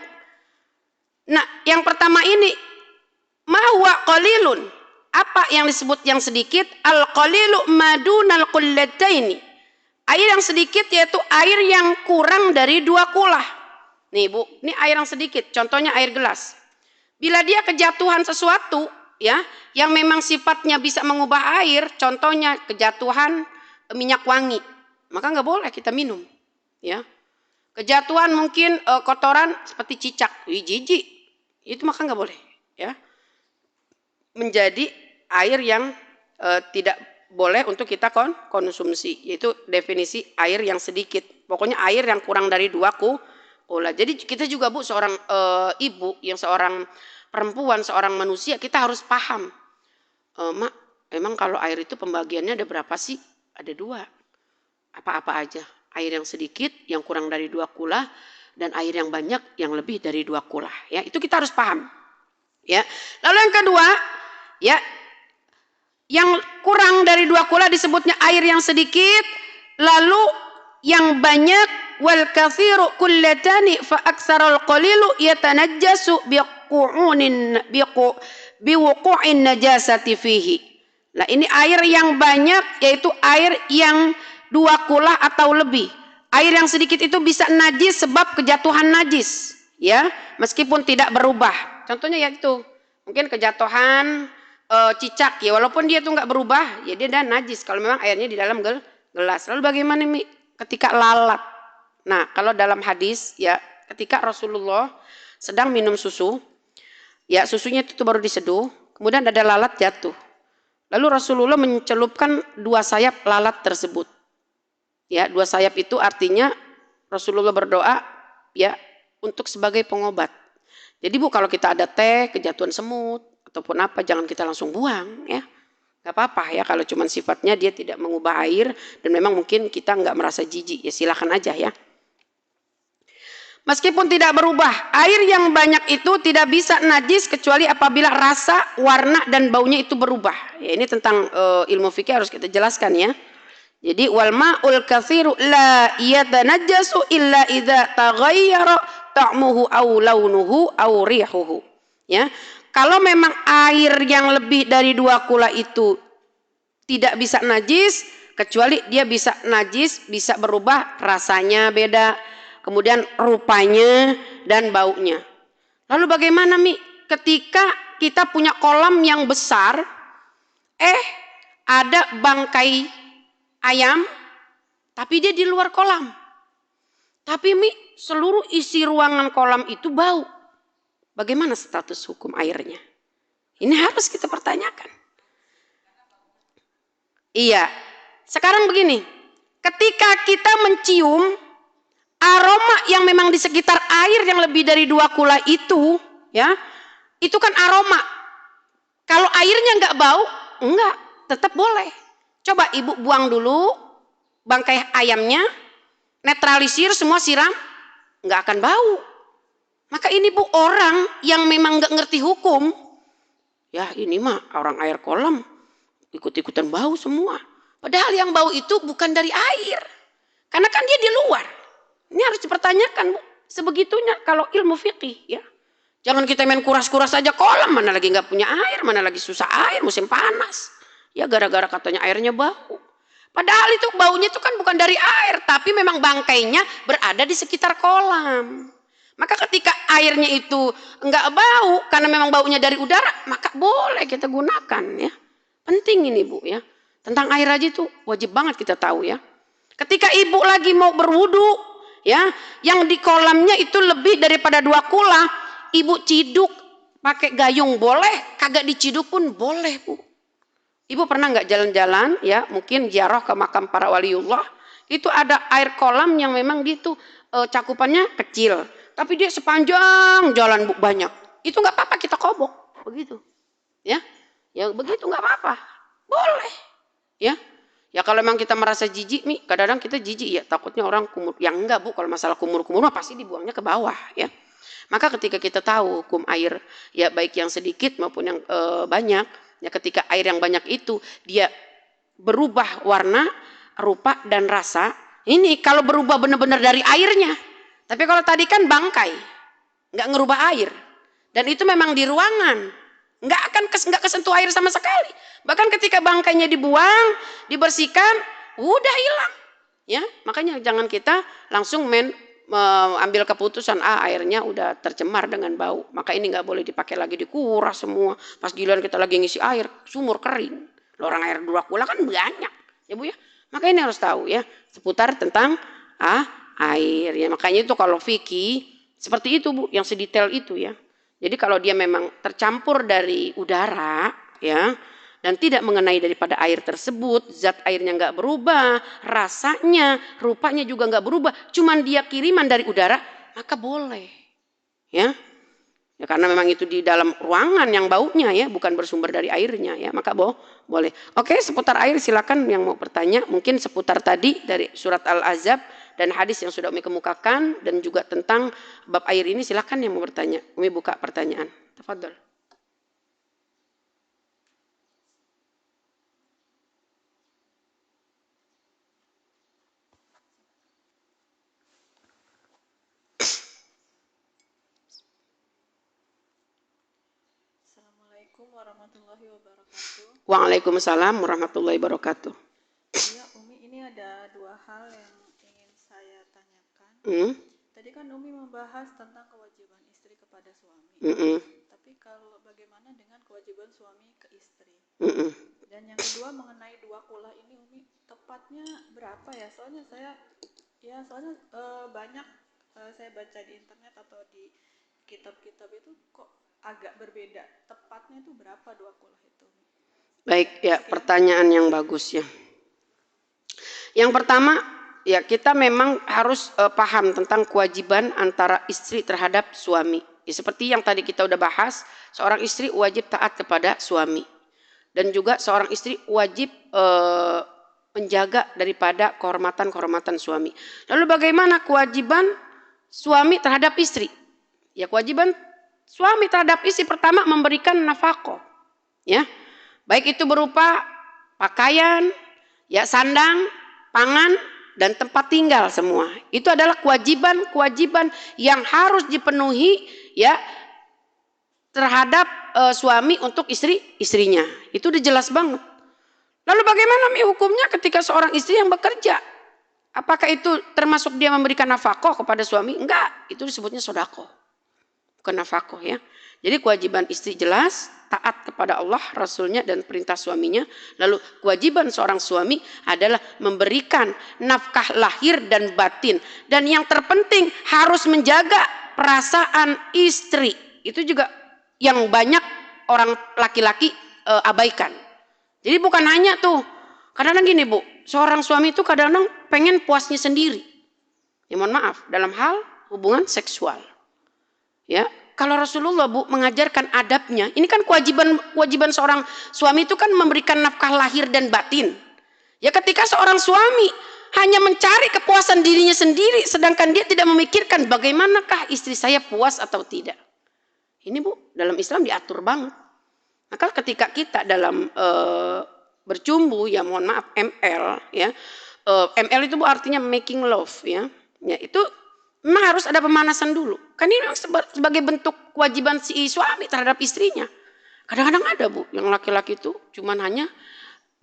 Nah yang pertama ini ma huwa qalilun, apa yang disebut yang sedikit? Al qalilu madunal qullataini, air yang sedikit yaitu air yang kurang dari 2 kulah. Nih Bu, ini air yang sedikit, contohnya air gelas. Bila dia kejatuhan sesuatu ya yang memang sifatnya bisa mengubah air, contohnya kejatuhan minyak wangi, maka nggak boleh kita minum ya. Kejatuhan mungkin kotoran seperti cicak, jijik, itu maka nggak boleh ya. Menjadi air yang tidak boleh untuk kita konsumsi, yaitu definisi air yang sedikit, pokoknya air yang kurang dari 2 kulah. Jadi kita juga Bu, seorang ibu yang seorang perempuan, seorang manusia, kita harus paham. Mak, emang kalau air itu pembagiannya ada berapa sih? Ada 2. Apa-apa aja? Air yang sedikit, yang kurang dari 2 kulah, dan air yang banyak, yang lebih dari 2 kulah. Ya, itu kita harus paham. Ya. Lalu yang kedua, ya, yang kurang dari 2 kulah disebutnya air yang sedikit, lalu yang banyak wal katsiru kullatani fa aktsarul qalilu yatanajjasu biwuqu'in najasati fihi. Nah, ini air yang banyak yaitu air yang 2 kulah atau lebih. Air yang sedikit itu bisa najis sebab kejatuhan najis, ya, meskipun tidak berubah. Contohnya yaitu mungkin kejatuhan cicak ya, walaupun dia tuh nggak berubah, ya dia najis kalau memang airnya di dalam gelas. Lalu bagaimana ketika lalat? Nah, kalau dalam hadis ya, ketika Rasulullah sedang minum susu, ya susunya itu baru diseduh, kemudian ada lalat jatuh. Lalu Rasulullah mencelupkan 2 sayap lalat tersebut. Ya, 2 sayap itu artinya Rasulullah berdoa ya untuk sebagai pengobat. Jadi Bu, kalau kita ada teh, kejatuhan semut ataupun apa, jangan kita langsung buang ya. Gak apa-apa ya kalau cuman sifatnya dia tidak mengubah air dan memang mungkin kita nggak merasa jijik, ya silakan aja ya. Meskipun tidak berubah, air yang banyak itu tidak bisa najis kecuali apabila rasa, warna dan baunya itu berubah. Ya, ini tentang ilmu fikih harus kita jelaskan ya. Jadi wal ma'ul katsiru la yatanajjasu illa idza taghayyara ta'muhu aw launuhu aw rihuhu. Ya. Kalau memang air yang lebih dari 2 kulah itu tidak bisa najis Kecuali dia bisa najis, bisa berubah rasanya beda, kemudian rupanya dan baunya. Lalu bagaimana Mi? Ketika kita punya kolam yang besar, ada bangkai ayam, tapi dia di luar kolam. Tapi Mi, seluruh isi ruangan kolam itu bau. Bagaimana status hukum airnya? Ini harus kita pertanyakan. Iya. Sekarang begini, ketika kita mencium aroma yang memang di sekitar air yang lebih dari 2 kula itu, ya, itu kan aroma. Kalau airnya nggak bau, enggak, tetap boleh. Coba ibu buang dulu bangkai ayamnya, netralisir semua, siram, nggak akan bau. Maka ini Bu, orang yang memang nggak ngerti hukum, ya ini mah orang air kolam ikut-ikutan bau semua. Padahal yang bau itu bukan dari air, karena kan dia di luar. Ini harus dipertanyakan Bu, sebegitunya kalau ilmu fikih ya. Jangan kita main kuras-kuras aja kolam, mana lagi nggak punya air, mana lagi susah air musim panas. Ya gara-gara katanya airnya bau. Padahal itu baunya itu kan bukan dari air, tapi memang bangkainya berada di sekitar kolam. Maka ketika airnya itu enggak bau karena memang baunya dari udara, maka boleh kita gunakan ya. Penting ini Bu ya. Tentang air aja itu wajib banget kita tahu ya. Ketika ibu lagi mau berwudu ya, yang di kolamnya itu lebih daripada 2 kula, ibu ciduk pakai gayung boleh, kagak diciduk pun boleh Bu. Ibu pernah nggak jalan-jalan ya, mungkin ziarah ke makam para waliullah, itu ada air kolam yang memang gitu cakupannya kecil. Tapi dia sepanjang jalan Bu banyak. Itu nggak apa-apa kita kobok begitu, ya, ya begitu nggak apa-apa, boleh, ya. Ya kalau memang kita merasa jijik Mi, kadang-kadang kita jijik ya, takutnya orang kumur. Yang enggak Bu, kalau masalah kumur-kumur mah pasti dibuangnya ke bawah, ya. Maka ketika kita tahu hukum air, ya baik yang sedikit maupun yang banyak, ya ketika air yang banyak itu dia berubah warna, rupa dan rasa. Ini kalau berubah benar-benar dari airnya. Tapi kalau tadi kan bangkai, nggak ngerubah air, dan itu memang di ruangan, nggak kesentuh air sama sekali. Bahkan ketika bangkainya dibuang, dibersihkan, udah hilang. Ya, makanya jangan kita langsung ambil keputusan airnya udah tercemar dengan bau, maka ini nggak boleh dipakai lagi, dikuras semua. Pas giliran kita lagi ngisi air, sumur kering. Orang air 2 kula kan banyak, ya Bu ya. Maka ini harus tahu ya seputar tentang air ya. Makanya itu kalau fikih seperti itu Bu, yang sedetail itu ya. Jadi kalau dia memang tercampur dari udara ya, dan tidak mengenai daripada air tersebut, zat airnya nggak berubah, rasanya, rupanya juga nggak berubah, cuman dia kiriman dari udara, maka boleh ya. Ya karena memang itu di dalam ruangan yang baunya ya, bukan bersumber dari airnya ya, maka boleh. Oke, seputar air silakan yang mau bertanya, mungkin seputar tadi dari surat Al-Ahzab dan hadis yang sudah Umi kemukakan, dan juga tentang bab air ini silakan yang mau bertanya. Umi buka pertanyaan. Tafadhol. Assalamualaikum warahmatullahi wabarakatuh. Waalaikumsalam warahmatullahi wabarakatuh. Ya, Umi, ini ada 2 hal yang ingin saya tanyakan. Tadi kan Umi membahas tentang kewajiban istri kepada suami. Tapi kalau bagaimana dengan kewajiban suami ke istri? Dan yang kedua mengenai 2 kula ini, Umi, tepatnya berapa ya? Soalnya banyak saya baca di internet atau di kitab-kitab itu kok agak berbeda. Tepatnya itu berapa 2 kula itu? Baik ya, pertanyaan yang bagus ya. Yang pertama ya, kita memang harus paham tentang kewajiban antara istri terhadap suami. Ya, seperti yang tadi kita udah bahas, seorang istri wajib taat kepada suami. Dan juga seorang istri wajib menjaga daripada kehormatan-kehormatan suami. Lalu bagaimana kewajiban suami terhadap istri? Ya, kewajiban suami terhadap istri pertama memberikan nafkah. Ya. Baik itu berupa pakaian, ya sandang, pangan, dan tempat tinggal semua. Itu adalah kewajiban yang harus dipenuhi ya terhadap suami untuk istrinya. Itu udah jelas banget. Lalu bagaimana Mi hukumnya ketika seorang istri yang bekerja? Apakah itu termasuk dia memberikan nafkah kepada suami? Enggak, itu disebutnya sodako, bukan nafkah ya. Jadi kewajiban istri jelas, taat kepada Allah, Rasulnya dan perintah suaminya. Lalu kewajiban seorang suami adalah memberikan nafkah lahir dan batin. Dan yang terpenting harus menjaga perasaan istri. Itu juga yang banyak orang laki-laki abaikan. Jadi bukan hanya tuh, kadang-kadang gini Bu, seorang suami itu kadang-kadang pengen puasnya sendiri. Ya mohon maaf, dalam hal hubungan seksual. Ya, kalau Rasulullah Bu mengajarkan adabnya, ini kan kewajiban seorang suami itu kan memberikan nafkah lahir dan batin. Ya ketika seorang suami hanya mencari kepuasan dirinya sendiri, sedangkan dia tidak memikirkan bagaimanakah istri saya puas atau tidak. Ini Bu, dalam Islam diatur banget. Maka ketika kita dalam bercumbu, ya mohon maaf ML ya, ML itu Bu artinya making love ya, ya itu memang harus ada pemanasan dulu. Kan ini sebagai bentuk kewajiban si suami terhadap istrinya. Kadang-kadang ada Bu yang laki-laki itu cuman hanya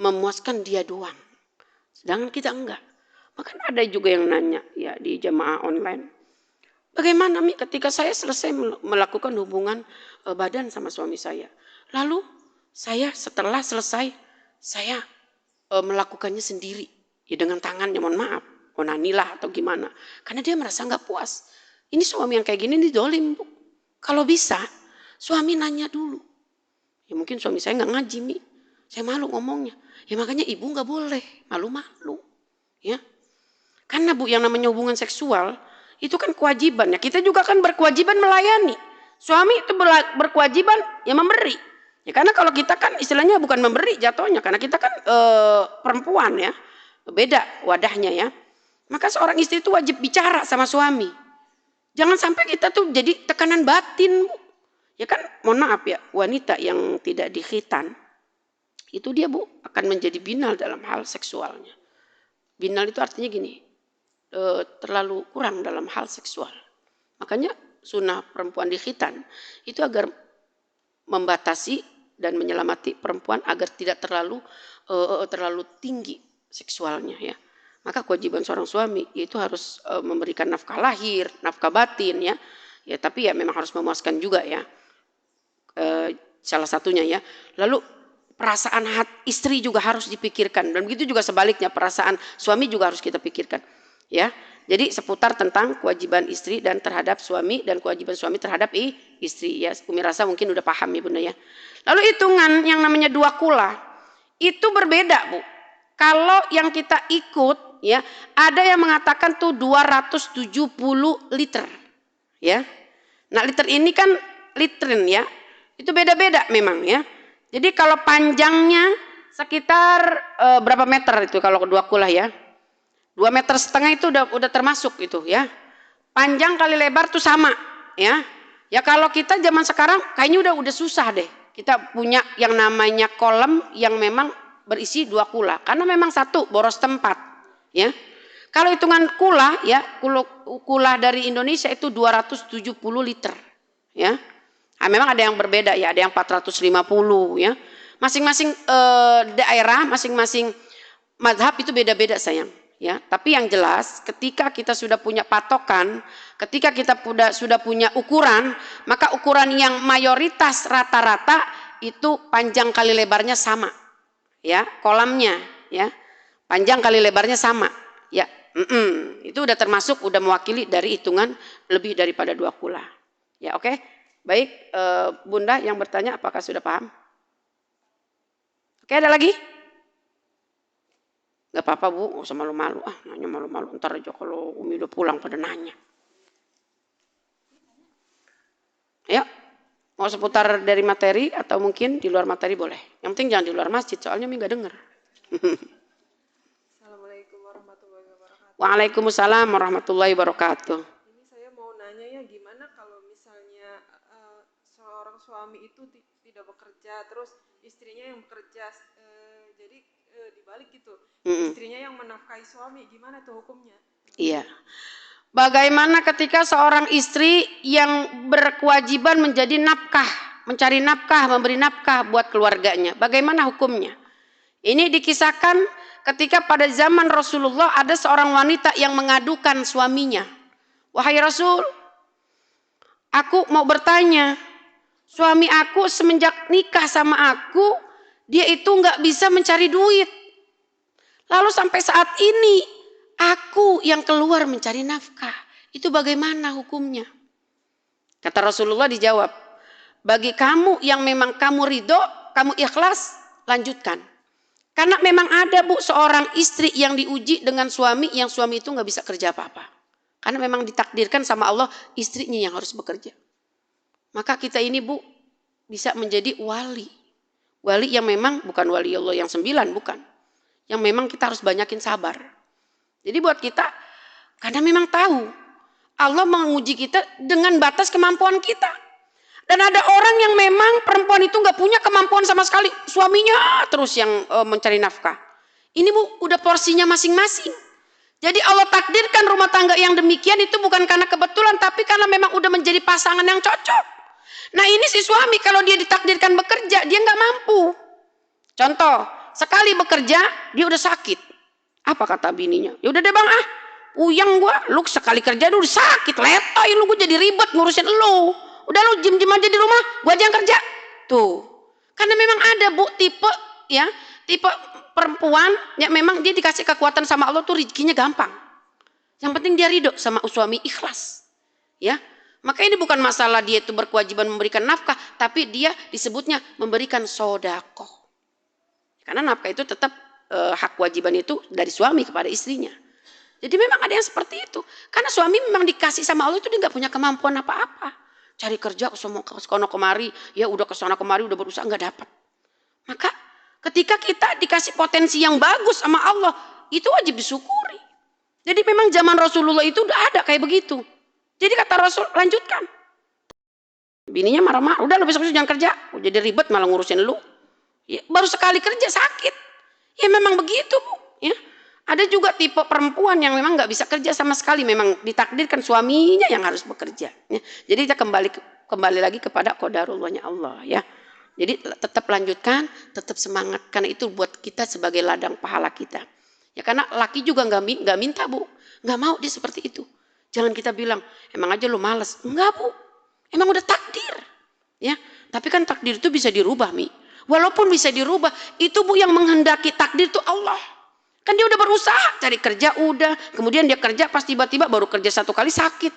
memuaskan dia doang, sedangkan kita enggak. Maka ada juga yang nanya ya di jamaah online, bagaimana Mi ketika saya selesai melakukan hubungan badan sama suami saya, lalu saya setelah selesai saya melakukannya sendiri ya dengan tangannya, mohon maaf, onanilah atau gimana, karena dia merasa nggak puas. Ini suami yang kayak gini nih dolim Bu. Kalau bisa suami nanya dulu. Ya mungkin suami saya nggak ngaji Mi, saya malu ngomongnya. Ya makanya ibu nggak boleh malu-malu ya. Karena Bu yang namanya hubungan seksual itu kan kewajiban ya. Kita juga kan berkewajiban melayani. Suami itu berkewajiban ya memberi. Ya karena kalau kita kan istilahnya bukan memberi jatuhnya, karena kita kan perempuan ya. Beda wadahnya ya. Maka seorang istri itu wajib bicara sama suami. Jangan sampai kita tuh jadi tekanan batin Bu. Ya kan mohon maaf ya, wanita yang tidak dikhitan itu dia Bu akan menjadi binal dalam hal seksualnya. Binal itu artinya gini, terlalu kurang dalam hal seksual. Makanya sunnah perempuan dikhitan itu agar membatasi dan menyelamati perempuan agar tidak terlalu tinggi seksualnya ya. Maka kewajiban seorang suami itu harus memberikan nafkah lahir, nafkah batin ya. Ya tapi ya memang harus memuaskan juga ya. Salah satunya ya. Lalu perasaan istri juga harus dipikirkan, dan begitu juga sebaliknya, perasaan suami juga harus kita pikirkan ya. Jadi seputar tentang kewajiban istri dan terhadap suami dan kewajiban suami terhadap istri ya. Umi rasa mungkin udah paham ya Bunda ya. Lalu hitungan yang namanya 2 kula itu berbeda Bu. Kalau yang kita ikut ya, ada yang mengatakan tuh 270 liter ya. Nah liter ini kan litrin ya, itu beda-beda memang ya. Jadi kalau panjangnya sekitar berapa meter itu kalau 2 kula ya? 2,5 meter itu udah termasuk itu ya. Panjang kali lebar tuh sama ya. Ya kalau kita zaman sekarang kayaknya udah susah deh. Kita punya yang namanya kolam yang memang berisi 2 kula. Karena memang satu boros tempat ya. Kalau hitungan kula ya, kula dari Indonesia itu 270 liter ya. Nah, memang ada yang berbeda ya, ada yang 450 ya. Masing-masing daerah, masing-masing mazhab itu beda-beda sayang. Ya, tapi yang jelas ketika kita sudah punya patokan, ketika kita sudah punya ukuran, maka ukuran yang mayoritas rata-rata itu panjang kali lebarnya sama, ya kolamnya, ya panjang kali lebarnya sama, ya itu udah termasuk, udah mewakili dari hitungan lebih daripada 2 kula, ya oke. Baik, Bunda yang bertanya apakah sudah paham? Oke, ada lagi? Gak apa-apa Bu, gak usah malu-malu. Nanya malu-malu, ntar aja kalau Umi udah pulang pada nanya. Ayo, mau seputar dari materi atau mungkin di luar materi boleh. Yang penting jangan di luar masjid, soalnya Umi gak denger. Assalamualaikum warahmatullahi wabarakatuh. Waalaikumsalam warahmatullahi wabarakatuh. Ini saya mau nanya ya, gimana kalau misalnya seorang suami itu tidak bekerja, terus istrinya yang bekerja, jadi dibalik gitu, istrinya yang menafkahi suami, gimana tuh hukumnya? Iya. Bagaimana ketika seorang istri yang berkewajiban menjadi nafkah, mencari nafkah, memberi nafkah buat keluarganya, bagaimana hukumnya? Ini dikisahkan ketika pada zaman Rasulullah ada seorang wanita yang mengadukan suaminya. Wahai Rasul, aku mau bertanya, suami aku semenjak nikah sama aku, dia itu nggak bisa mencari duit. Lalu sampai saat ini, aku yang keluar mencari nafkah. Itu bagaimana hukumnya? Kata Rasulullah dijawab, bagi kamu yang memang kamu ridho, kamu ikhlas, lanjutkan. Karena memang ada Bu seorang istri yang diuji dengan suami yang suami itu nggak bisa kerja apa-apa. Karena memang ditakdirkan sama Allah istrinya yang harus bekerja. Maka kita ini Bu bisa menjadi wali. Wali yang memang bukan wali Allah yang 9, bukan. Yang memang kita harus banyakin sabar. Jadi buat kita, karena memang tahu Allah menguji kita dengan batas kemampuan kita. Dan ada orang yang memang perempuan itu nggak punya kemampuan sama sekali, suaminya terus yang mencari nafkah. Ini Bu udah porsinya masing-masing. Jadi Allah takdirkan rumah tangga yang demikian itu bukan karena kebetulan, tapi karena memang udah menjadi pasangan yang cocok. Nah ini si suami kalau dia ditakdirkan bekerja, dia nggak mampu. Contoh, sekali bekerja dia udah sakit. Apa kata bininya? Ya udah deh bang uyang gua, lu sekali kerja udah sakit, letoy lu, gua jadi ribet ngurusin lu. Udah lu jem aja di rumah, gua aja yang kerja. Tuh. Karena memang ada Bu tipe perempuan yang memang dia dikasih kekuatan sama Allah tuh rezekinya gampang. Yang penting dia ridho sama suami, ikhlas. Ya. Maka ini bukan masalah dia itu berkewajiban memberikan nafkah, tapi dia disebutnya memberikan sedekah. Karena nafkah itu tetap hak kewajiban itu dari suami kepada istrinya. Jadi memang ada yang seperti itu. Karena suami memang dikasih sama Allah itu dia nggak punya kemampuan apa-apa. Cari kerja ke sono kemari, ya udah ke sana kemari, udah berusaha nggak dapat. Maka ketika kita dikasih potensi yang bagus sama Allah, itu wajib disyukuri. Jadi memang zaman Rasulullah itu udah ada kayak begitu. Jadi kata Rasul, lanjutkan. Bininya marah-marah, udah lu besok jangan kerja, jadi ribet malah ngurusin lu. Ya, baru sekali kerja sakit. Ya memang begitu Bu. Ya. Ada juga tipe perempuan yang memang nggak bisa kerja sama sekali, memang ditakdirkan suaminya yang harus bekerja. Ya. Jadi kita kembali lagi kepada qadarullahnya Allah ya. Jadi tetap lanjutkan, tetap semangat karena itu buat kita sebagai ladang pahala kita. Ya karena laki juga nggak minta Bu, nggak mau dia seperti itu. Jangan kita bilang emang aja lu malas, enggak Bu, emang udah takdir. Ya, tapi kan takdir itu bisa dirubah Mi. Walaupun bisa dirubah, itu Bu yang menghendaki takdir itu Allah. Kan dia udah berusaha cari kerja udah, kemudian dia kerja pas tiba-tiba baru kerja 1 kali sakit.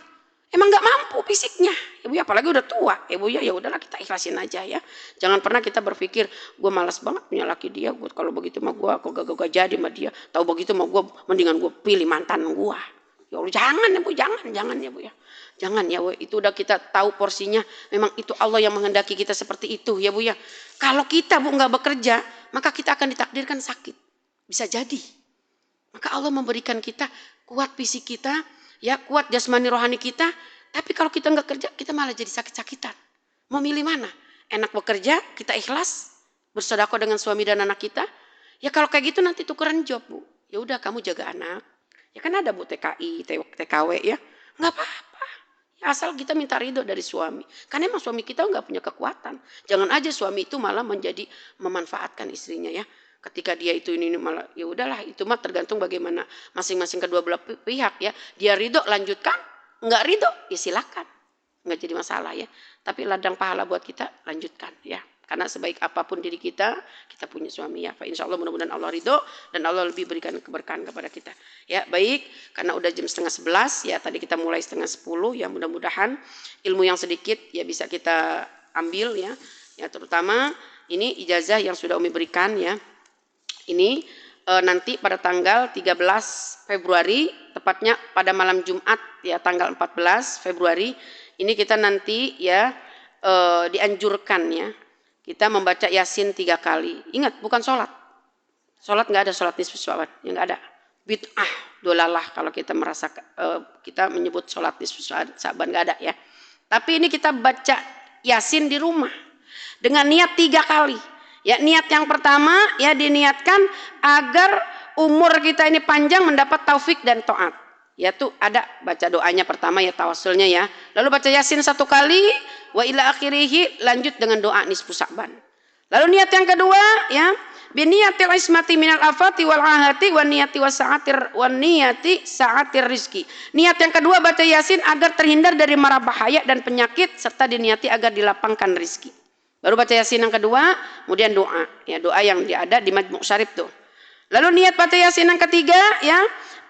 Emang nggak mampu fisiknya, ya Bu ya, apalagi udah tua, ya Bu ya udahlah kita ikhlasin aja ya. Jangan pernah kita berpikir gue malas banget punya laki dia, gue kalau begitu mah gue kok gak jadi sama dia, tahu begitu mah gue mendingan gue pilih mantan gue. Ya Allah jangan ya Bu, jangan ya Bu ya. Jangan ya Bu, itu udah kita tahu porsinya, memang itu Allah yang menghendaki kita seperti itu ya Bu ya. Kalau kita Bu nggak bekerja, maka kita akan ditakdirkan sakit, bisa jadi. Maka Allah memberikan kita kuat fisik kita, ya kuat jasmani rohani kita. Tapi kalau kita nggak kerja, kita malah jadi sakit-sakitan. Mau milih mana? Enak bekerja, kita ikhlas, bersedekah dengan suami dan anak kita. Ya kalau kayak gitu nanti tukeran job Bu. Ya udah kamu jaga anak. Ya kan ada Bu TKI, TKW ya. Nggak apa-apa. Ya asal kita minta ridho dari suami. Karena emang suami kita nggak punya kekuatan. Jangan aja suami itu malah menjadi memanfaatkan istrinya ya. Ketika dia itu ini malah ya udahlah itu mah tergantung bagaimana masing-masing kedua belah pihak ya. Dia ridho lanjutkan, enggak ridho ya silakan. Enggak jadi masalah ya. Tapi ladang pahala buat kita lanjutkan ya. Karena sebaik apapun diri kita punya suami ya. Insya Allah mudah-mudahan Allah ridho dan Allah lebih berikan keberkahan kepada kita. Ya baik, karena udah jam 10:30 ya tadi kita mulai 9:30 ya mudah-mudahan ilmu yang sedikit ya bisa kita ambil ya. Ya terutama ini ijazah yang sudah Umi berikan ya. Ini nanti pada tanggal 13 Februari, tepatnya pada malam Jumat ya tanggal 14 Februari, ini kita nanti ya dianjurkan ya, kita membaca Yasin 3 kali. Ingat bukan sholat. Sholat nggak ada sholat nisfu Sya'ban, ya nggak ada. Bid'ah, dolalah kalau kita merasa kita menyebut sholat nisfu Sya'ban nggak ada ya. Tapi ini kita baca Yasin di rumah dengan niat 3 kali. Ya niat yang pertama ya diniatkan agar umur kita ini panjang mendapat taufik dan taat. Ya tuh ada baca doanya pertama ya tawassulnya ya. Lalu baca Yasin 1 kali wa ila akhirih lanjut dengan doa nisfu Sya'ban. Lalu niat yang kedua ya biniyatil ismati minal afati wal ahati wan niyati sa'atir rizki. Niat yang kedua baca Yasin agar terhindar dari mara bahaya dan penyakit serta diniati agar dilapangkan rizki. Baru baca Yasin yang kedua, kemudian doa. Ya, doa yang ada di Majmu' Syarif tuh. Lalu niat baca Yasin yang ketiga, ya,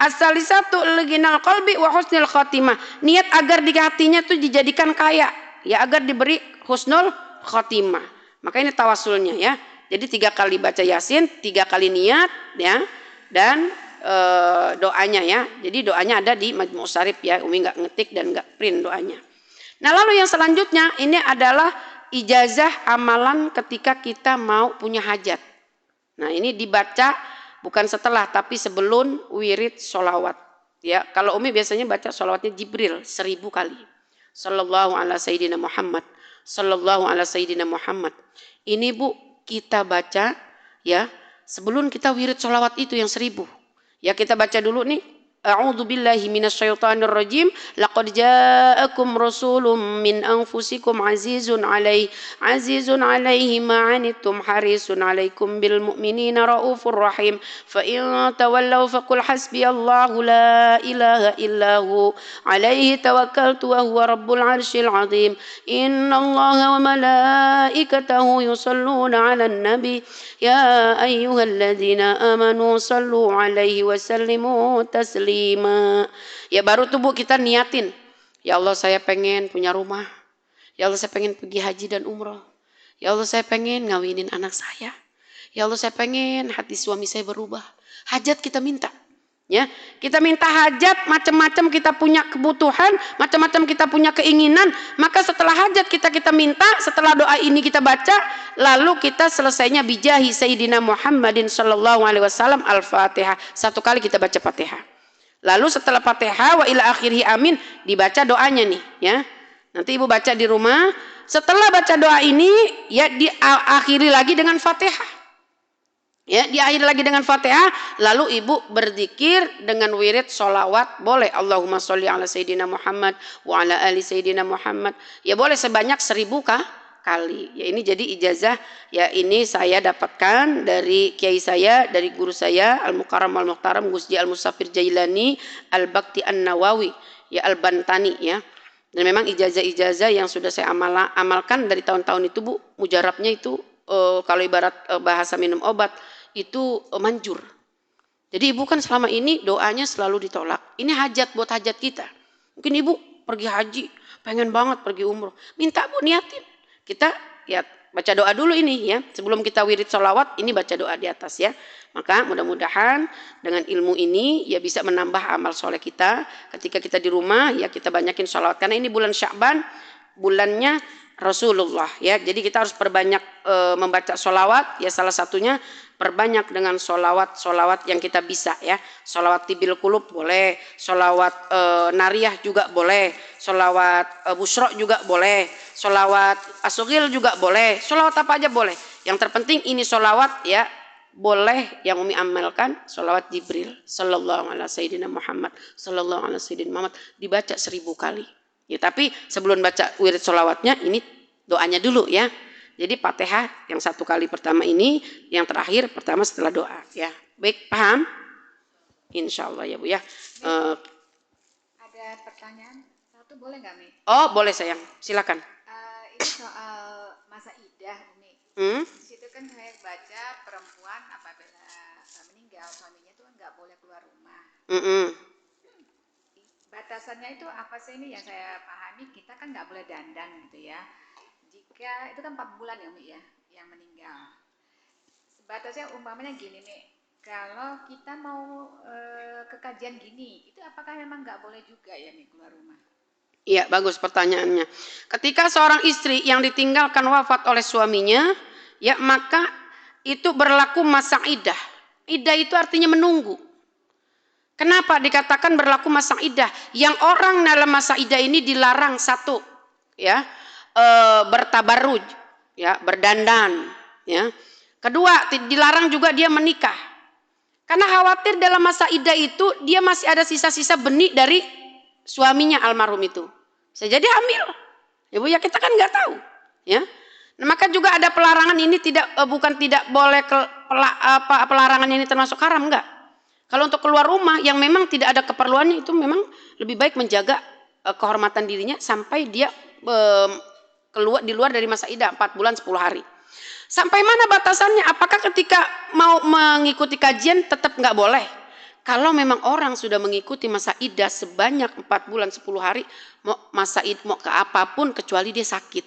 as-salisatu liginal qalbi wa husnil khatimah. Niat agar di hatinya tuh dijadikan kaya, ya, agar diberi husnul khatimah. Maka ini tawasulnya, ya. Jadi 3 kali baca Yasin, 3 kali niat, ya, dan doanya, ya. Jadi doanya ada di Majmu' Syarif, ya. Umi nggak ngetik dan nggak print doanya. Nah, lalu yang selanjutnya ini adalah ijazah amalan ketika kita mau punya hajat. Nah, ini dibaca bukan setelah tapi sebelum wirid sholawat. Ya, kalau Umi biasanya baca sholawatnya Jibril 1000 kali. Sallallahu ala sayyidina Muhammad. Sallallahu ala sayyidina Muhammad. Ini Bu, kita baca, ya, sebelum kita wirid sholawat itu yang 1000. Ya, kita baca dulu nih. A'udzu billahi minasyaitonir rajim. Laqad ja'akum rasulun min anfusikum azizun 'alaihi ma 'anittum harisun 'alaikum bil mu'minina raufur rahim. Fa in tawallaw faqul hasbiyallahu la ilaha illahu 'alaihi tawakkaltu wa huwa rabbul 'arsyil 'azim. Innallaha wa malaikatahu yusholluna 'alan nabi ya ayyuhalladzina amanu shallu 'alaihi wa sallimu taslima. Ya, baru tuh Bu kita niatin. Ya Allah, saya pengen punya rumah. Ya Allah, saya pengen pergi haji dan umroh. Ya Allah, saya pengen ngawinin anak saya. Ya Allah, saya pengen hati suami saya berubah. Hajat kita minta. Ya, kita minta hajat, macam-macam kita punya kebutuhan, macam-macam kita punya keinginan. Maka setelah hajat kita minta, setelah doa ini kita baca, lalu kita selesainya bijahi Sayyidina Muhammadin sallallahu alaihi wasallam Al-Fatihah. 1 kali kita baca Fatihah. Lalu setelah Fatihah wa ila akhirih amin dibaca doanya nih, ya. Nanti Ibu baca di rumah. Setelah baca doa ini, ya, diakhiri lagi dengan Fatihah. Ya, diakhiri lagi dengan Fatihah, lalu Ibu berzikir dengan wirid sholawat, boleh Allahumma sholli ala sayyidina Muhammad wa ala ali sayyidina Muhammad. Ya, boleh sebanyak 1000 kali. Ya, ini jadi ijazah, ya, ini saya dapatkan dari kiai saya, dari guru saya Al-Mukarram Al-Muhtaram Gusdi Al-Musafir Jailani Al-Bakti An-Nawawi, ya, Al-Bantani, ya. Dan memang ijazah-ijazah yang sudah saya amalkan dari tahun-tahun itu Bu, mujarabnya itu kalau ibarat bahasa minum obat itu manjur. Jadi Ibu kan selama ini doanya selalu ditolak. Ini hajat buat hajat kita. Mungkin Ibu pergi haji, pengen banget pergi umroh. Minta Bu, niatin. Kita, ya, baca doa dulu ini, ya. Sebelum kita wirid sholawat, ini baca doa di atas, ya. Maka mudah-mudahan dengan ilmu ini, ya, bisa menambah amal soleh kita. Ketika kita di rumah, ya, kita banyakin sholawat. Karena ini bulan Sya'ban, bulannya Rasulullah, ya. Jadi kita harus perbanyak membaca sholawat, ya, salah satunya perbanyak dengan sholawat yang kita bisa, ya. Sholawat tibil kulub boleh, sholawat nariyah juga boleh, sholawat busro juga boleh, sholawat asugil juga boleh, sholawat apa aja boleh. Yang terpenting ini sholawat, ya, boleh yang Umi amalkan sholawat Jibril sallallahu ala sayyidina Muhammad sallallahu ala sayyidina Muhammad dibaca 1000 kali. Ya, tapi sebelum baca wirid sholawatnya ini doanya dulu, ya. Jadi Fatihah yang 1 kali pertama ini, yang terakhir pertama setelah doa, ya. Baik, paham? Insya Allah, ya Bu, ya. Ada pertanyaan satu, boleh nggak Mi? Oh, boleh sayang, silakan. Ini soal masa idah Umi. Di situ kan saya baca perempuan apabila meninggal suaminya itu kan nggak boleh keluar rumah. Batasannya itu apa sih ini yang saya pahami, kita kan nggak boleh dandan gitu ya. Jika itu kan 4 bulan ya Umi, ya, yang meninggal. Batasnya umpamanya gini nih, kalau kita mau ke kajian gini, itu apakah memang nggak boleh juga ya nih keluar rumah? Iya, bagus pertanyaannya. Ketika seorang istri yang ditinggalkan wafat oleh suaminya, ya, maka itu berlaku masa iddah. Iddah itu artinya menunggu. Kenapa dikatakan berlaku masa iddah? Yang orang dalam masa iddah ini dilarang satu, ya, bertabarruj, ya, berdandan, ya. Kedua, dilarang juga dia menikah. Karena khawatir dalam masa iddah itu dia masih ada sisa-sisa benih dari suaminya almarhum itu. Bisa jadi hamil. Ya Bu, ya, kita kan nggak tahu, ya. Maka juga ada pelarangan ini bukan tidak boleh pelarangan ini termasuk haram, enggak. Kalau untuk keluar rumah yang memang tidak ada keperluannya itu memang lebih baik menjaga kehormatan dirinya sampai dia keluar di luar dari masa iddah 4 bulan 10 hari. Sampai mana batasannya? Apakah ketika mau mengikuti kajian tetap nggak boleh? Kalau memang orang sudah mengikuti masa iddah sebanyak 4 bulan 10 hari, mau masa iddah mau ke apapun kecuali dia sakit,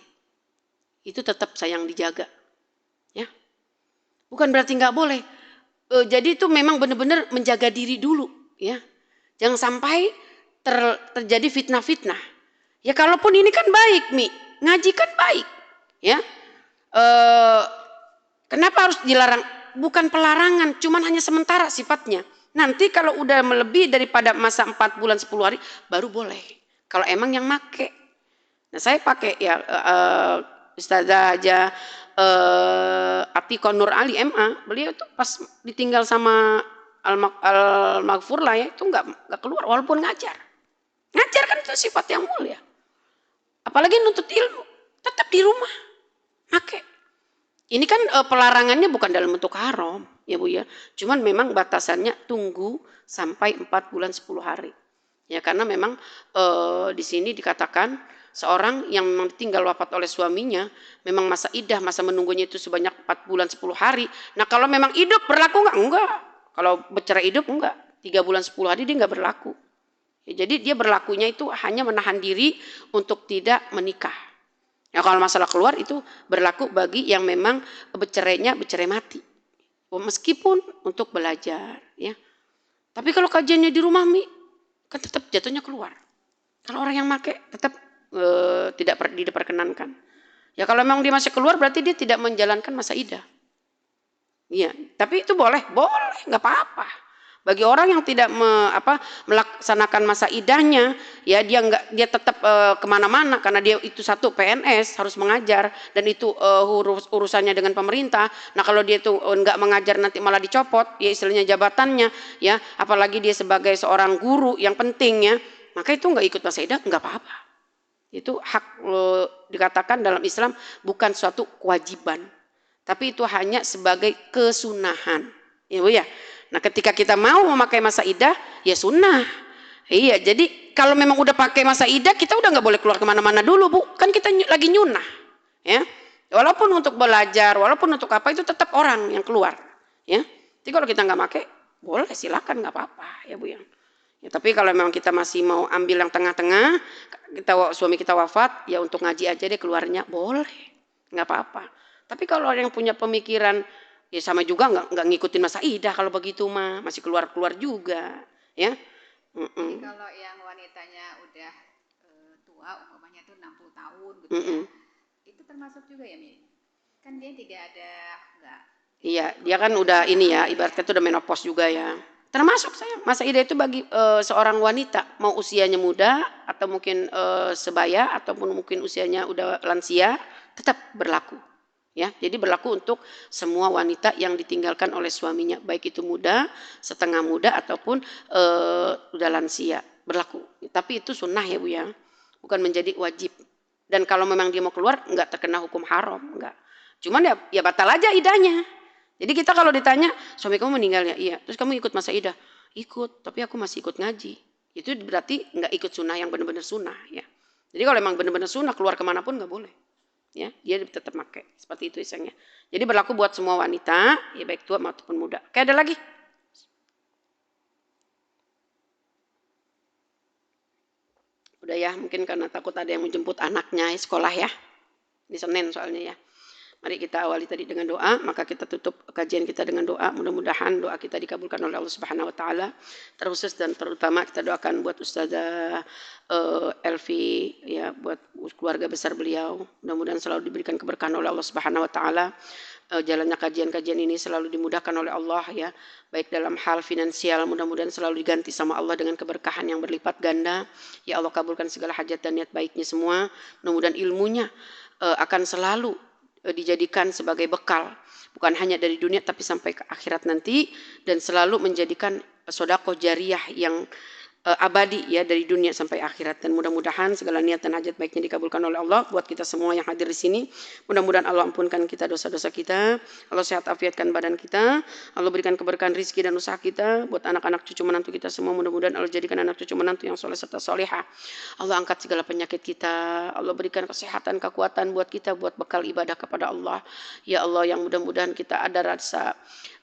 itu tetap sayang dijaga, ya. Bukan berarti nggak boleh. Jadi itu memang benar-benar menjaga diri dulu, ya. Jangan sampai terjadi fitnah-fitnah. Ya kalaupun ini kan baik, Mi, ngaji kan baik, ya. Kenapa harus dilarang? Bukan pelarangan, cuman hanya sementara sifatnya. Nanti kalau udah melebihi daripada masa 4 bulan 10 hari baru boleh. Kalau emang yang make. Nah saya pakai ya Ustazah aja Atiqah Nur Ali MA, beliau tuh pas ditinggal sama Al-Maghfur lah ya, itu nggak keluar walaupun ngajar. Ngajar kan itu sifat yang mulia. Apalagi nuntut ilmu, tetap di rumah. Make. Ini kan pelarangannya bukan dalam bentuk haram, ya Bu ya. Cuman memang batasannya tunggu sampai 4 bulan 10 hari. Ya karena memang di sini dikatakan seorang yang memang ditinggal wafat oleh suaminya, memang masa iddah, masa menunggunya itu sebanyak 4 bulan 10 hari. Nah kalau memang hidup berlaku enggak? Enggak. Kalau bercerai hidup enggak. 3 bulan 10 hari dia enggak berlaku. Ya, jadi dia berlakunya itu hanya menahan diri untuk tidak menikah. Ya kalau masalah keluar itu berlaku bagi yang memang bercerai mati. Meskipun untuk belajar, ya. Tapi kalau kajiannya di rumah, Mi, kan tetap jatuhnya keluar. Kalau orang yang make tetap tidak diperkenankan. Ya kalau memang dia masih keluar berarti dia tidak menjalankan masa iddah. Iya, tapi itu boleh, nggak apa-apa. Bagi orang yang tidak melaksanakan masa iddahnya, ya dia tetap kemana-mana karena dia itu satu PNS harus mengajar dan itu urusannya dengan pemerintah. Nah kalau dia itu nggak mengajar nanti malah dicopot, ya istilahnya jabatannya, ya apalagi dia sebagai seorang guru yang penting ya, maka itu nggak ikut masa iddah nggak apa-apa. Itu hak dikatakan dalam Islam bukan suatu kewajiban, tapi itu hanya sebagai kesunahan, ya Bu ya. Nah ketika kita mau memakai masa iddah, ya sunnah. Iya, jadi kalau memang udah pakai masa iddah, kita udah nggak boleh keluar kemana-mana dulu, Bu. Kan kita lagi nyunah, ya. Walaupun untuk belajar, walaupun untuk apa itu tetap orang yang keluar, ya. Jadi kalau kita nggak pakai, boleh silakan nggak apa-apa, ya Bu ya. Ya, tapi kalau memang kita masih mau ambil yang tengah-tengah, suami kita wafat, ya untuk ngaji aja deh keluarnya, boleh, nggak apa-apa. Tapi kalau orang yang punya pemikiran ya sama juga nggak ngikutin masa iddah kalau begitu mah masih keluar juga, ya. Jadi kalau yang wanitanya udah tua, umpamanya tuh 60 tahun gitu ya, itu termasuk juga ya Mi? Kan dia tidak ada Iya, dia kan udah ini ya, ibaratnya tuh udah menopause juga ya. Termasuk saya masa iddah itu bagi seorang wanita mau usianya muda atau mungkin sebaya ataupun mungkin usianya udah lansia tetap berlaku. Ya, jadi berlaku untuk semua wanita yang ditinggalkan oleh suaminya, baik itu muda, setengah muda ataupun udah lansia, berlaku. Tapi itu sunnah ya Bu ya, bukan menjadi wajib. Dan kalau memang dia mau keluar nggak terkena hukum haram, enggak. Cuman ya batal aja iddahnya. Jadi kita kalau ditanya suami kamu meninggal ya, iya. Terus kamu ikut masa iddah? Ikut, tapi aku masih ikut ngaji. Itu berarti nggak ikut sunnah yang benar-benar sunnah ya. Jadi kalau memang benar-benar sunnah keluar kemanapun nggak boleh. Ya, dia tetap pakai seperti itu isengnya. Jadi berlaku buat semua wanita, ya baik tua maupun muda. Oke, ada lagi? Udah ya, mungkin karena takut ada yang menjemput anaknya sekolah ya. Ini Senin soalnya ya. Mari kita awali tadi dengan doa, maka kita tutup kajian kita dengan doa. Mudah-mudahan doa kita dikabulkan oleh Allah Subhanahu wa taala. Terkhusus dan terutama kita doakan buat Ustazah Elvi ya, buat keluarga besar beliau. Mudah-mudahan selalu diberikan keberkahan oleh Allah Subhanahu wa taala. Jalannya kajian-kajian ini selalu dimudahkan oleh Allah ya, baik dalam hal finansial, mudah-mudahan selalu diganti sama Allah dengan keberkahan yang berlipat ganda. Ya Allah kabulkan segala hajat dan niat baiknya semua. Mudah-mudahan ilmunya akan selalu dijadikan sebagai bekal, bukan hanya dari dunia tapi sampai ke akhirat nanti, dan selalu menjadikan sedekah jariyah yang abadi ya dari dunia sampai akhirat. Dan mudah-mudahan segala niat dan hajat baiknya dikabulkan oleh Allah buat kita semua yang hadir di sini. Mudah-mudahan Allah ampunkan kita dosa-dosa kita, Allah sehat afiatkan badan kita, Allah berikan keberkahan rizki dan usaha kita buat anak-anak cucu menantu kita semua. Mudah-mudahan Allah jadikan anak cucu menantu yang soleh serta soleha. Allah angkat segala penyakit kita, Allah berikan kesehatan, kekuatan buat kita buat bekal ibadah kepada Allah. Ya Allah, yang mudah-mudahan kita ada rasa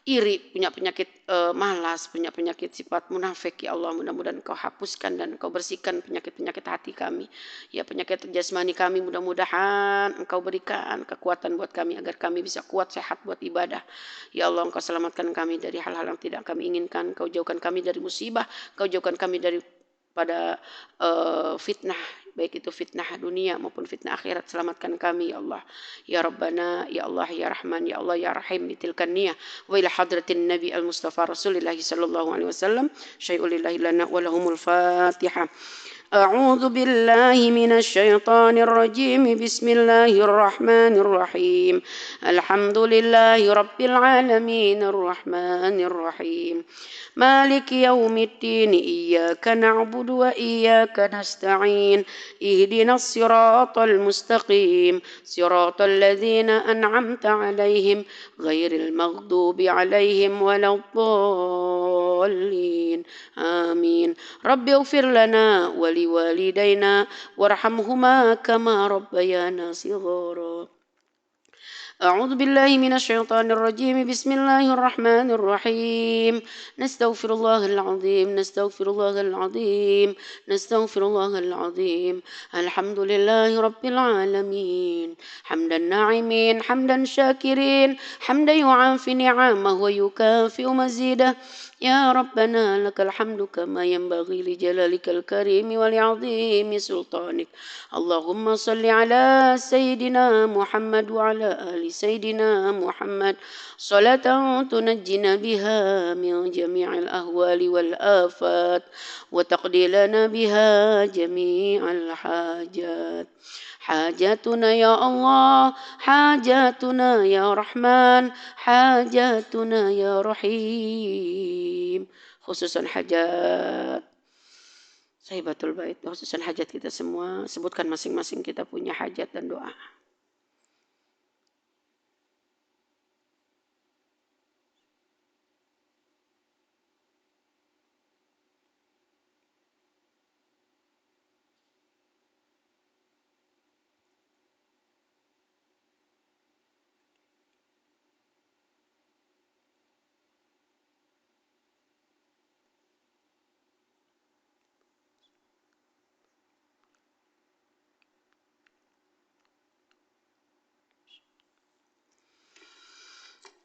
iri, punya penyakit malas, punya penyakit sifat munafik, ya Allah, mudah-mudahan Kau hapuskan dan Kau bersihkan penyakit-penyakit hati kami, ya penyakit jasmani kami, mudah-mudahan Engkau berikan kekuatan buat kami agar kami bisa kuat sehat buat ibadah. Ya Allah, Engkau selamatkan kami dari hal-hal yang tidak kami inginkan, Kau jauhkan kami dari musibah, Kau jauhkan kami dari pada fitnah, baik itu fitnah dunia maupun fitnah akhirat. Selamatkan kami ya Allah, ya Rabbana, ya Allah, ya Rahman, ya Allah, ya Rahim, bitilkan niyah wa ila hadratin Nabi al-Mustafa Rasulillah sallallahu alaihi wasallam. Syai'ul lillahi lana wa lahumul Fatihah. أعوذ بالله من الشيطان الرجيم بسم الله الرحمن الرحيم الحمد لله رب العالمين الرحمن الرحيم مالك يوم الدين إياك نعبد وإياك نستعين اهدنا الصراط المستقيم صراط الذين أنعمت عليهم غير المغضوب عليهم ولا الضالين آمين رب اغفر لنا ولوالدينا وارحمهما كما ربيانا صغارا أعوذ بالله من الشيطان الرجيم بسم الله الرحمن الرحيم نستغفر الله العظيم نستغفر الله العظيم نستغفر الله العظيم الحمد لله رب العالمين حمدا ناعمين حمدا شاكرين حمدا يعافي نعمه ويكافئ مزيده يا ربنا لك الحمد كما ينبغي لجلالك الكريم ولعظيم سلطانك اللهم صل على سيدنا محمد وعلى آل سيدنا محمد صلاة تنجينا بها من جميع الأهوال والآفات وتقضي لنا بها جميع الحاجات حاجاتنا يا الله حاجاتنا يا رحمن حاجاتنا يا رحيم khususan hajat sahibatul bait, khususan hajat kita semua. Sebutkan masing-masing kita punya hajat dan doa.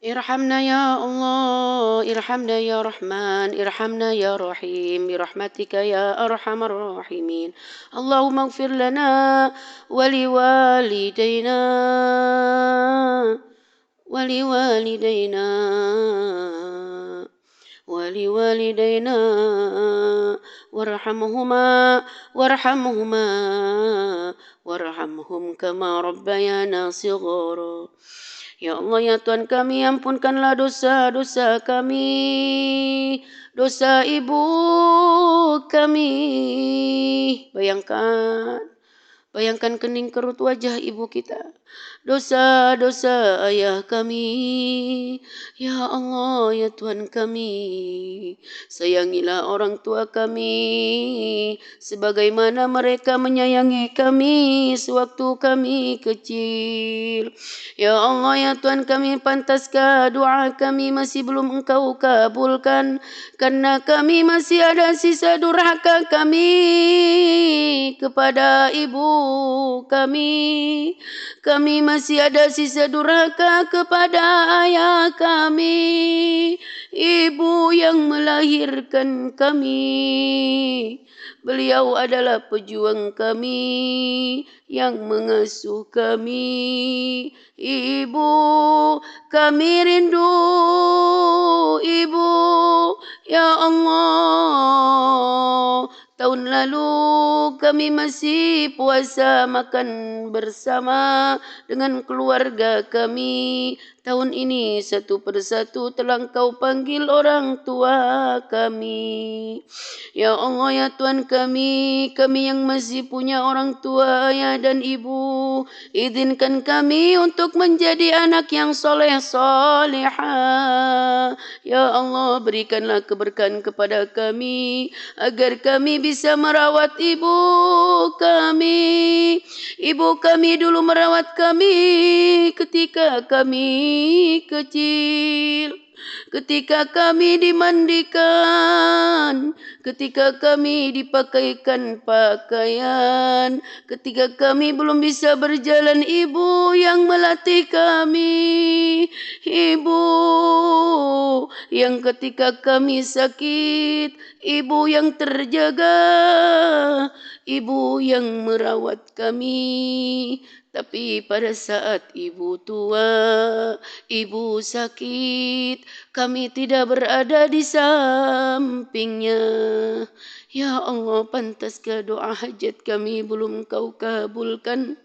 ارحمنا يا الله ارحمنا يا رحمن ارحمنا يا رحيم برحمتك يا أرحم الراحمين اللهم اغفر لنا ولوالدينا ولوالدينا ولوالدينا وارحمهما وارحمهم كما ربيانا صغارا. Ya Allah, ya Tuhan kami, ampunkanlah dosa-dosa kami, dosa ibu kami. Bayangkan kening kerut wajah ibu kita. Dosa-dosa ayah kami. Ya Allah, ya Tuhan kami. Sayangilah orang tua kami sebagaimana mereka menyayangi kami sewaktu kami kecil. Ya Allah, ya Tuhan kami, pantaskah doa kami masih belum Engkau kabulkan karena kami masih ada sisa durhaka kami kepada ibu kami. Kami masih ada sisa durhaka kepada ayah kami, ibu yang melahirkan kami. Beliau adalah pejuang kami, yang mengasuh kami. Ibu, kami rindu ibu, ya Allah. Tahun lalu kami masih puasa makan bersama dengan keluarga kami. Tahun ini satu persatu telah Engkau panggil orang tua kami. Ya Allah, ya Tuhan kami yang masih punya orang tua, ayah dan ibu, izinkan kami untuk menjadi anak yang soleh solehah. Ya Allah, berikanlah keberkahan kepada kami agar kami bisa merawat ibu kami. Ibu kami dulu merawat kami ketika kami kecil. Ketika kami dimandikan, ketika kami dipakaikan pakaian, ketika kami belum bisa berjalan, ibu yang melatih kami. Ibu yang ketika kami sakit, ibu yang terjaga, ibu yang merawat kami. Tapi pada saat ibu tua, ibu sakit, kami tidak berada di sampingnya. Ya Allah, pantaskah doa hajat kami belum Kau kabulkan?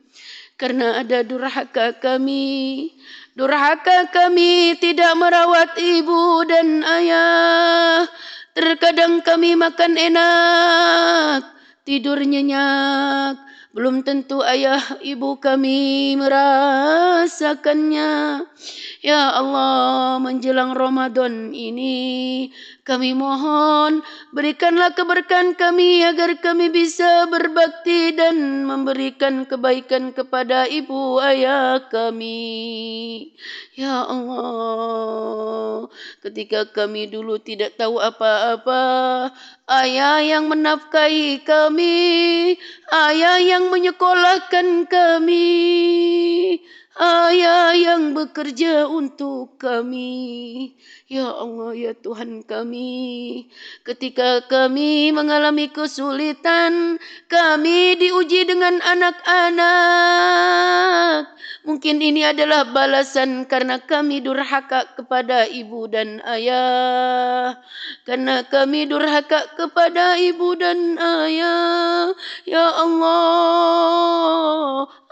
Karena ada durhaka kami. Durhaka kami tidak merawat ibu dan ayah. Terkadang kami makan enak, tidur nyenyak. Belum tentu ayah ibu kami merasakannya. Ya Allah, menjelang Ramadan ini kami mohon berikanlah keberkahan kami agar kami bisa berbakti dan memberikan kebaikan kepada ibu ayah kami. Ya Allah, ketika kami dulu tidak tahu apa-apa, ayah yang menafkahi kami, ayah yang menyekolahkan kami, ayah yang bekerja untuk kami. Ya Allah, ya Tuhan kami, ketika kami mengalami kesulitan, kami diuji dengan anak-anak. Mungkin ini adalah balasan karena kami durhaka kepada ibu dan ayah. Karena kami durhaka kepada ibu dan ayah. Ya Allah,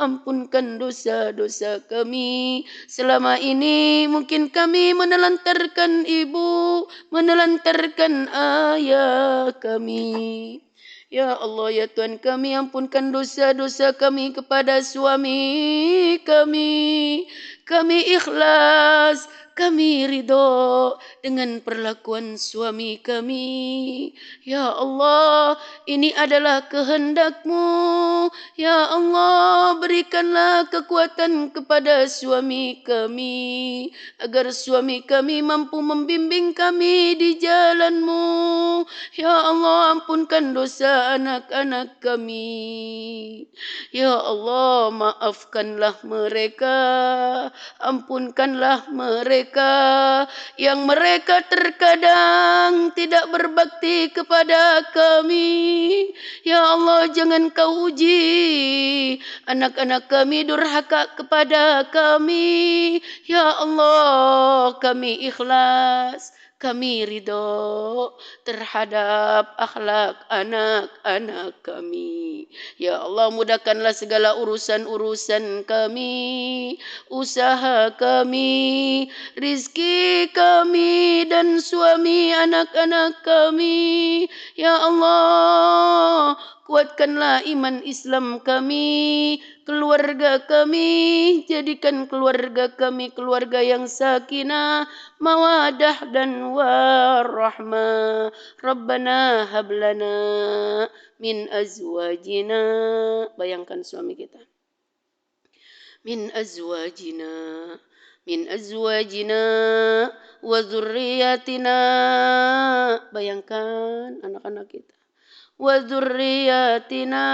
ampunkan dosa-dosa kami. Selama ini mungkin kami menelantarkan ibu, menelantarkan ayah kami. Ya Allah, ya Tuhan kami, ampunkan dosa-dosa kami kepada suami kami. Kami ikhlas, kami ridho dengan perlakuan suami kami. Ya Allah, ini adalah kehendak-Mu. Ya Allah, berikanlah kekuatan kepada suami kami, agar suami kami mampu membimbing kami di jalan-Mu. Ya Allah, ampunkan dosa anak-anak kami. Ya Allah, maafkanlah mereka, ampunkanlah mereka yang mereka terkadang tidak berbakti kepada kami. Ya Allah, jangan Kau uji anak-anak kami durhaka kepada kami. Ya Allah, kami ikhlas, kami ridho terhadap akhlak anak-anak kami. Ya Allah, mudahkanlah segala urusan-urusan kami, usaha kami, rizki kami dan suami anak-anak kami. Ya Allah, kuatkanlah iman Islam kami, keluarga kami, jadikan keluarga kami keluarga yang sakinah, mawadah dan warahmah. Rabbana hablana min azwajina, bayangkan suami kita, min azwajina wa dzurriyyatina, bayangkan anak-anak kita, wa dzurriyyatina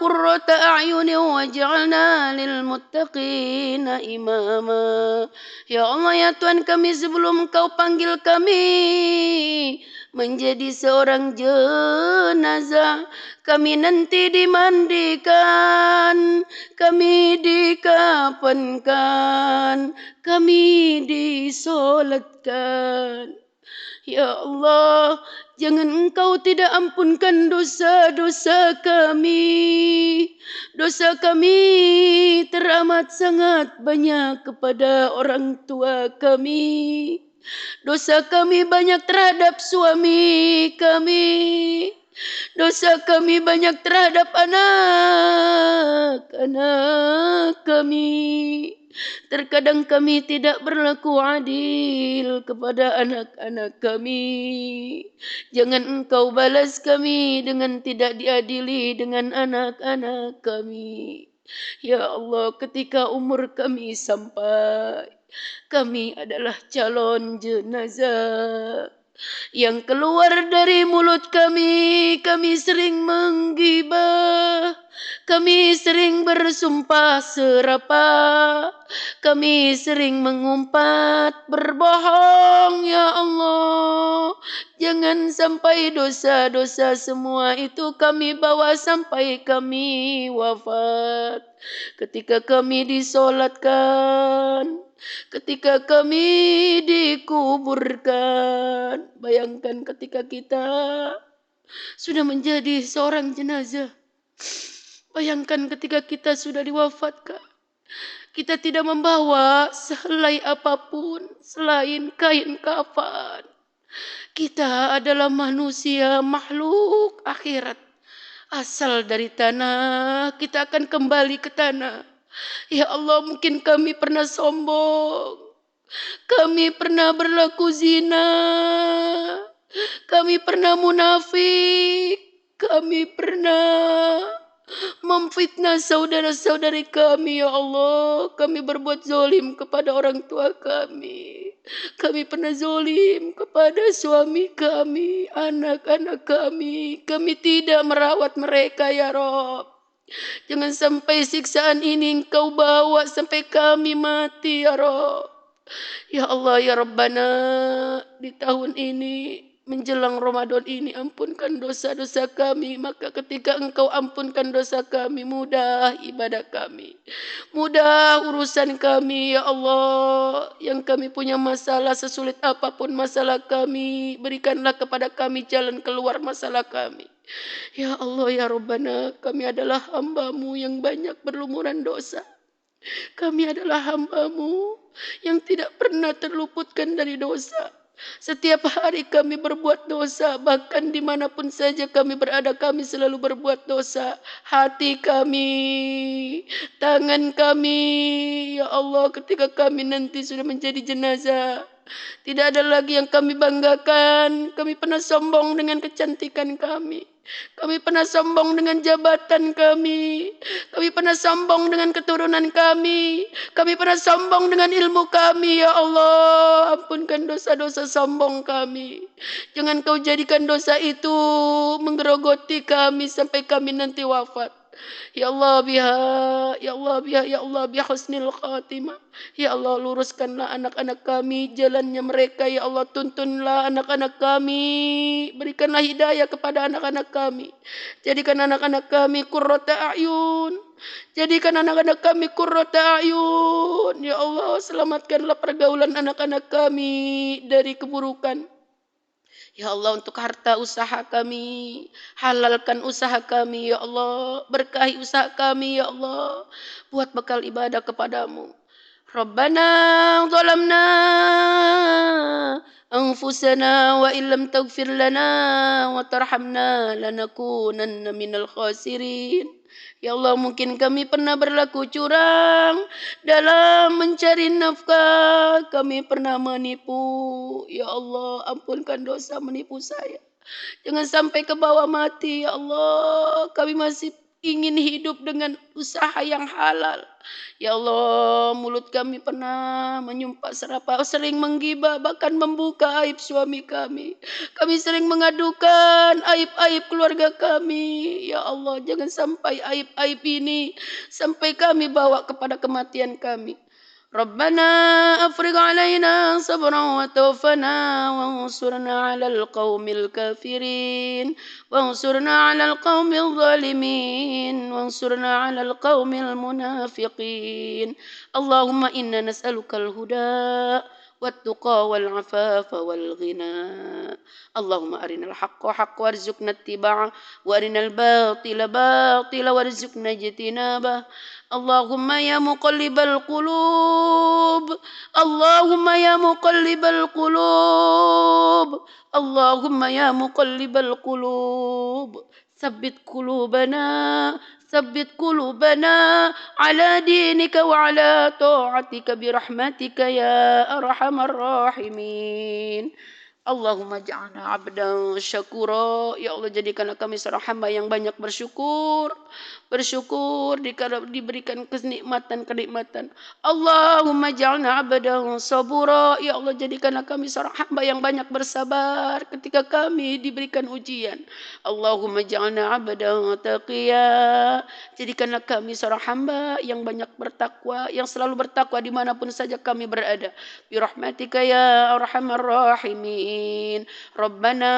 qurrata a'yunin waj'alna lil muttaqina imama. Ya Allah, ya Tuhan kami, sebelum Kau panggil kami menjadi seorang jenazah, kami nanti dimandikan, kami dikafenkan, kami disolatkan. Ya Allah, jangan Engkau tidak ampunkan dosa-dosa kami. Dosa kami teramat sangat banyak kepada orang tua kami. Dosa kami banyak terhadap suami kami. Dosa kami banyak terhadap anak-anak kami. Terkadang kami tidak berlaku adil kepada anak-anak kami. Jangan Engkau balas kami dengan tidak diadili dengan anak-anak kami. Ya Allah, ketika umur kami sampai, kami adalah calon jenazah. Yang keluar dari mulut kami sering menggibah, kami sering bersumpah serapah, kami sering mengumpat berbohong. Ya Allah, jangan sampai dosa-dosa semua itu kami bawa sampai kami wafat. Ketika kami disolatkan, ketika kami dikuburkan, bayangkan ketika kita sudah menjadi seorang jenazah. Bayangkan ketika kita sudah diwafatkan, kita tidak membawa sehelai apapun selain kain kafan. Kita adalah manusia makhluk akhirat. Asal dari tanah, kita akan kembali ke tanah. Ya Allah, mungkin kami pernah sombong, kami pernah berlaku zina, kami pernah munafik, kami pernah memfitnah saudara-saudari kami. Ya Allah, kami berbuat zalim kepada orang tua kami. Kami pernah zalim kepada suami kami, anak-anak kami. Kami tidak merawat mereka, ya Rabb. Jangan sampai siksaan ini Engkau bawa sampai kami mati, ya Rabb. Ya Allah, ya Rabbana, di tahun ini menjelang Ramadan ini ampunkan dosa-dosa kami. Maka ketika Engkau ampunkan dosa kami, mudah ibadah kami, mudah urusan kami. Ya Allah, yang kami punya masalah, sesulit apapun masalah kami, berikanlah kepada kami jalan keluar masalah kami. Ya Allah, ya Rabbana, kami adalah hamba-Mu yang banyak berlumuran dosa. Kami adalah hamba-Mu yang tidak pernah terluputkan dari dosa. Setiap hari kami berbuat dosa, bahkan dimanapun saja kami berada, kami selalu berbuat dosa. Hati kami, tangan kami, ya Allah, ketika kami nanti sudah menjadi jenazah, tidak ada lagi yang kami banggakan. Kami pernah sombong dengan kecantikan kami. Kami pernah sombong dengan jabatan kami. Kami pernah sombong dengan keturunan kami. Kami pernah sombong dengan ilmu kami. Ya Allah, ampunkan dosa-dosa sombong kami. Jangan Kau jadikan dosa itu menggerogoti kami sampai kami nanti wafat. Ya Allah biha, ya Allah biha, ya Allah biha husnil khatimah. Ya Allah, luruskanlah anak-anak kami jalannya mereka. Ya Allah, tuntunlah anak-anak kami, berikanlah hidayah kepada anak-anak kami. Jadikan anak-anak kami qurrata a'yun, jadikan anak-anak kami qurrata a'yun. Ya Allah, selamatkanlah pergaulan anak-anak kami dari keburukan. Ya Allah, untuk harta usaha kami, halalkan usaha kami. Ya Allah, berkahi usaha kami. Ya Allah, buat bekal ibadah kepadamu. Rabbana zalamna anfusana wa illam taghfir lana wa tarhamna lanakunanna minal khasirin. Ya Allah, mungkin kami pernah berlaku curang dalam mencari nafkah. Kami pernah menipu. Ya Allah, ampunkan dosa menipu saya. Jangan sampai ke bawah mati. Ya Allah, kami masih ingin hidup dengan usaha yang halal. Ya Allah, mulut kami pernah menyumpah serapah, sering menggibah, bahkan membuka aib suami kami. Kami sering mengadukan aib-aib keluarga kami. Ya Allah, jangan sampai aib-aib ini sampai kami bawa kepada kematian kami. Rabbana afrigh alaina sabran wa tawaffana wansurna 'alal qaumil kafirin wansurna 'alal qaumil zalimin wansurna 'alal qaumil munafiqin. Allahumma inna nas'alukal huda والتقى والعفاف والغنى اللهم أرنا الحق حقا وارزقنا اتباعه وأرنا الباطل باطلا وارزقنا اجتنابه اللهم يا مقلب القلوب اللهم يا مقلب القلوب اللهم يا مقلب القلوب ثبت قلوبنا على دينك وعلى طاعتك برحمتك يا أرحم الراحمين Allahumma ja'alna abdan syakura. Ya Allah, jadikanlah kami seorang hamba yang banyak bersyukur. Bersyukur diberikan kenikmatan. Allahumma ja'alna abdan sabura. Ya Allah, jadikanlah kami seorang hamba yang banyak bersabar ketika kami diberikan ujian. Allahumma ja'alna abdan taqiya. Jadikanlah kami seorang hamba yang banyak bertakwa, yang selalu bertakwa dimanapun saja kami berada. Birahmatika ya arhamar rahimin. ربنا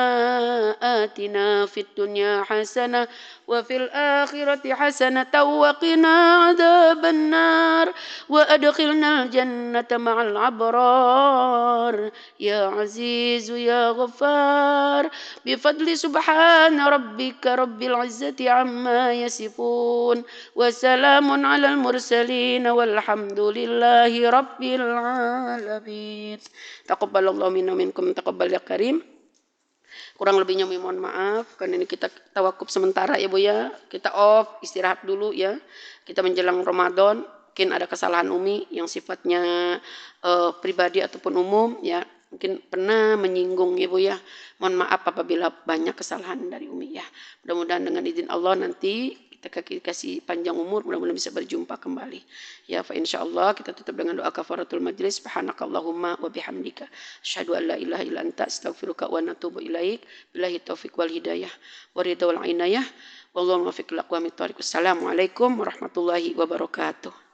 آتنا في الدنيا حسنة وفي الآخرة حسنة وقنا عذاب النار وأدخلنا الجنة مع الأبرار يا عزيز يا غفار بفضل سبحان ربك رب العزة عما يصفون وسلام على المرسلين والحمد لله رب العالمين تقبل الله منا ومنكم تقبل ya Karim. Kurang lebihnya mohon maaf karena ini kita tawakuf sementara ya Bu ya. Kita off, istirahat dulu ya. Kita menjelang Ramadan, mungkin ada kesalahan Umi yang sifatnya pribadi ataupun umum ya. Mungkin pernah menyinggung ya Bu ya. Mohon maaf apabila banyak kesalahan dari Umi ya. Mudah-mudahan dengan izin Allah nanti kita kasih panjang umur, mudah-mudahan bisa berjumpa kembali. Ya, fa insyaallah kita tutup dengan doa kafaratul majlis. Subhanakallahumma wa bihamdika asyhadu an la ilaha illa anta astaghfiruka wa atubu ilaik. Billahi taufik wal hidayah wa ridha wal inayah. Wallahu muwaffiq ila aqwamit thoriq. Wassalamualaikum warahmatullahi wabarakatuh.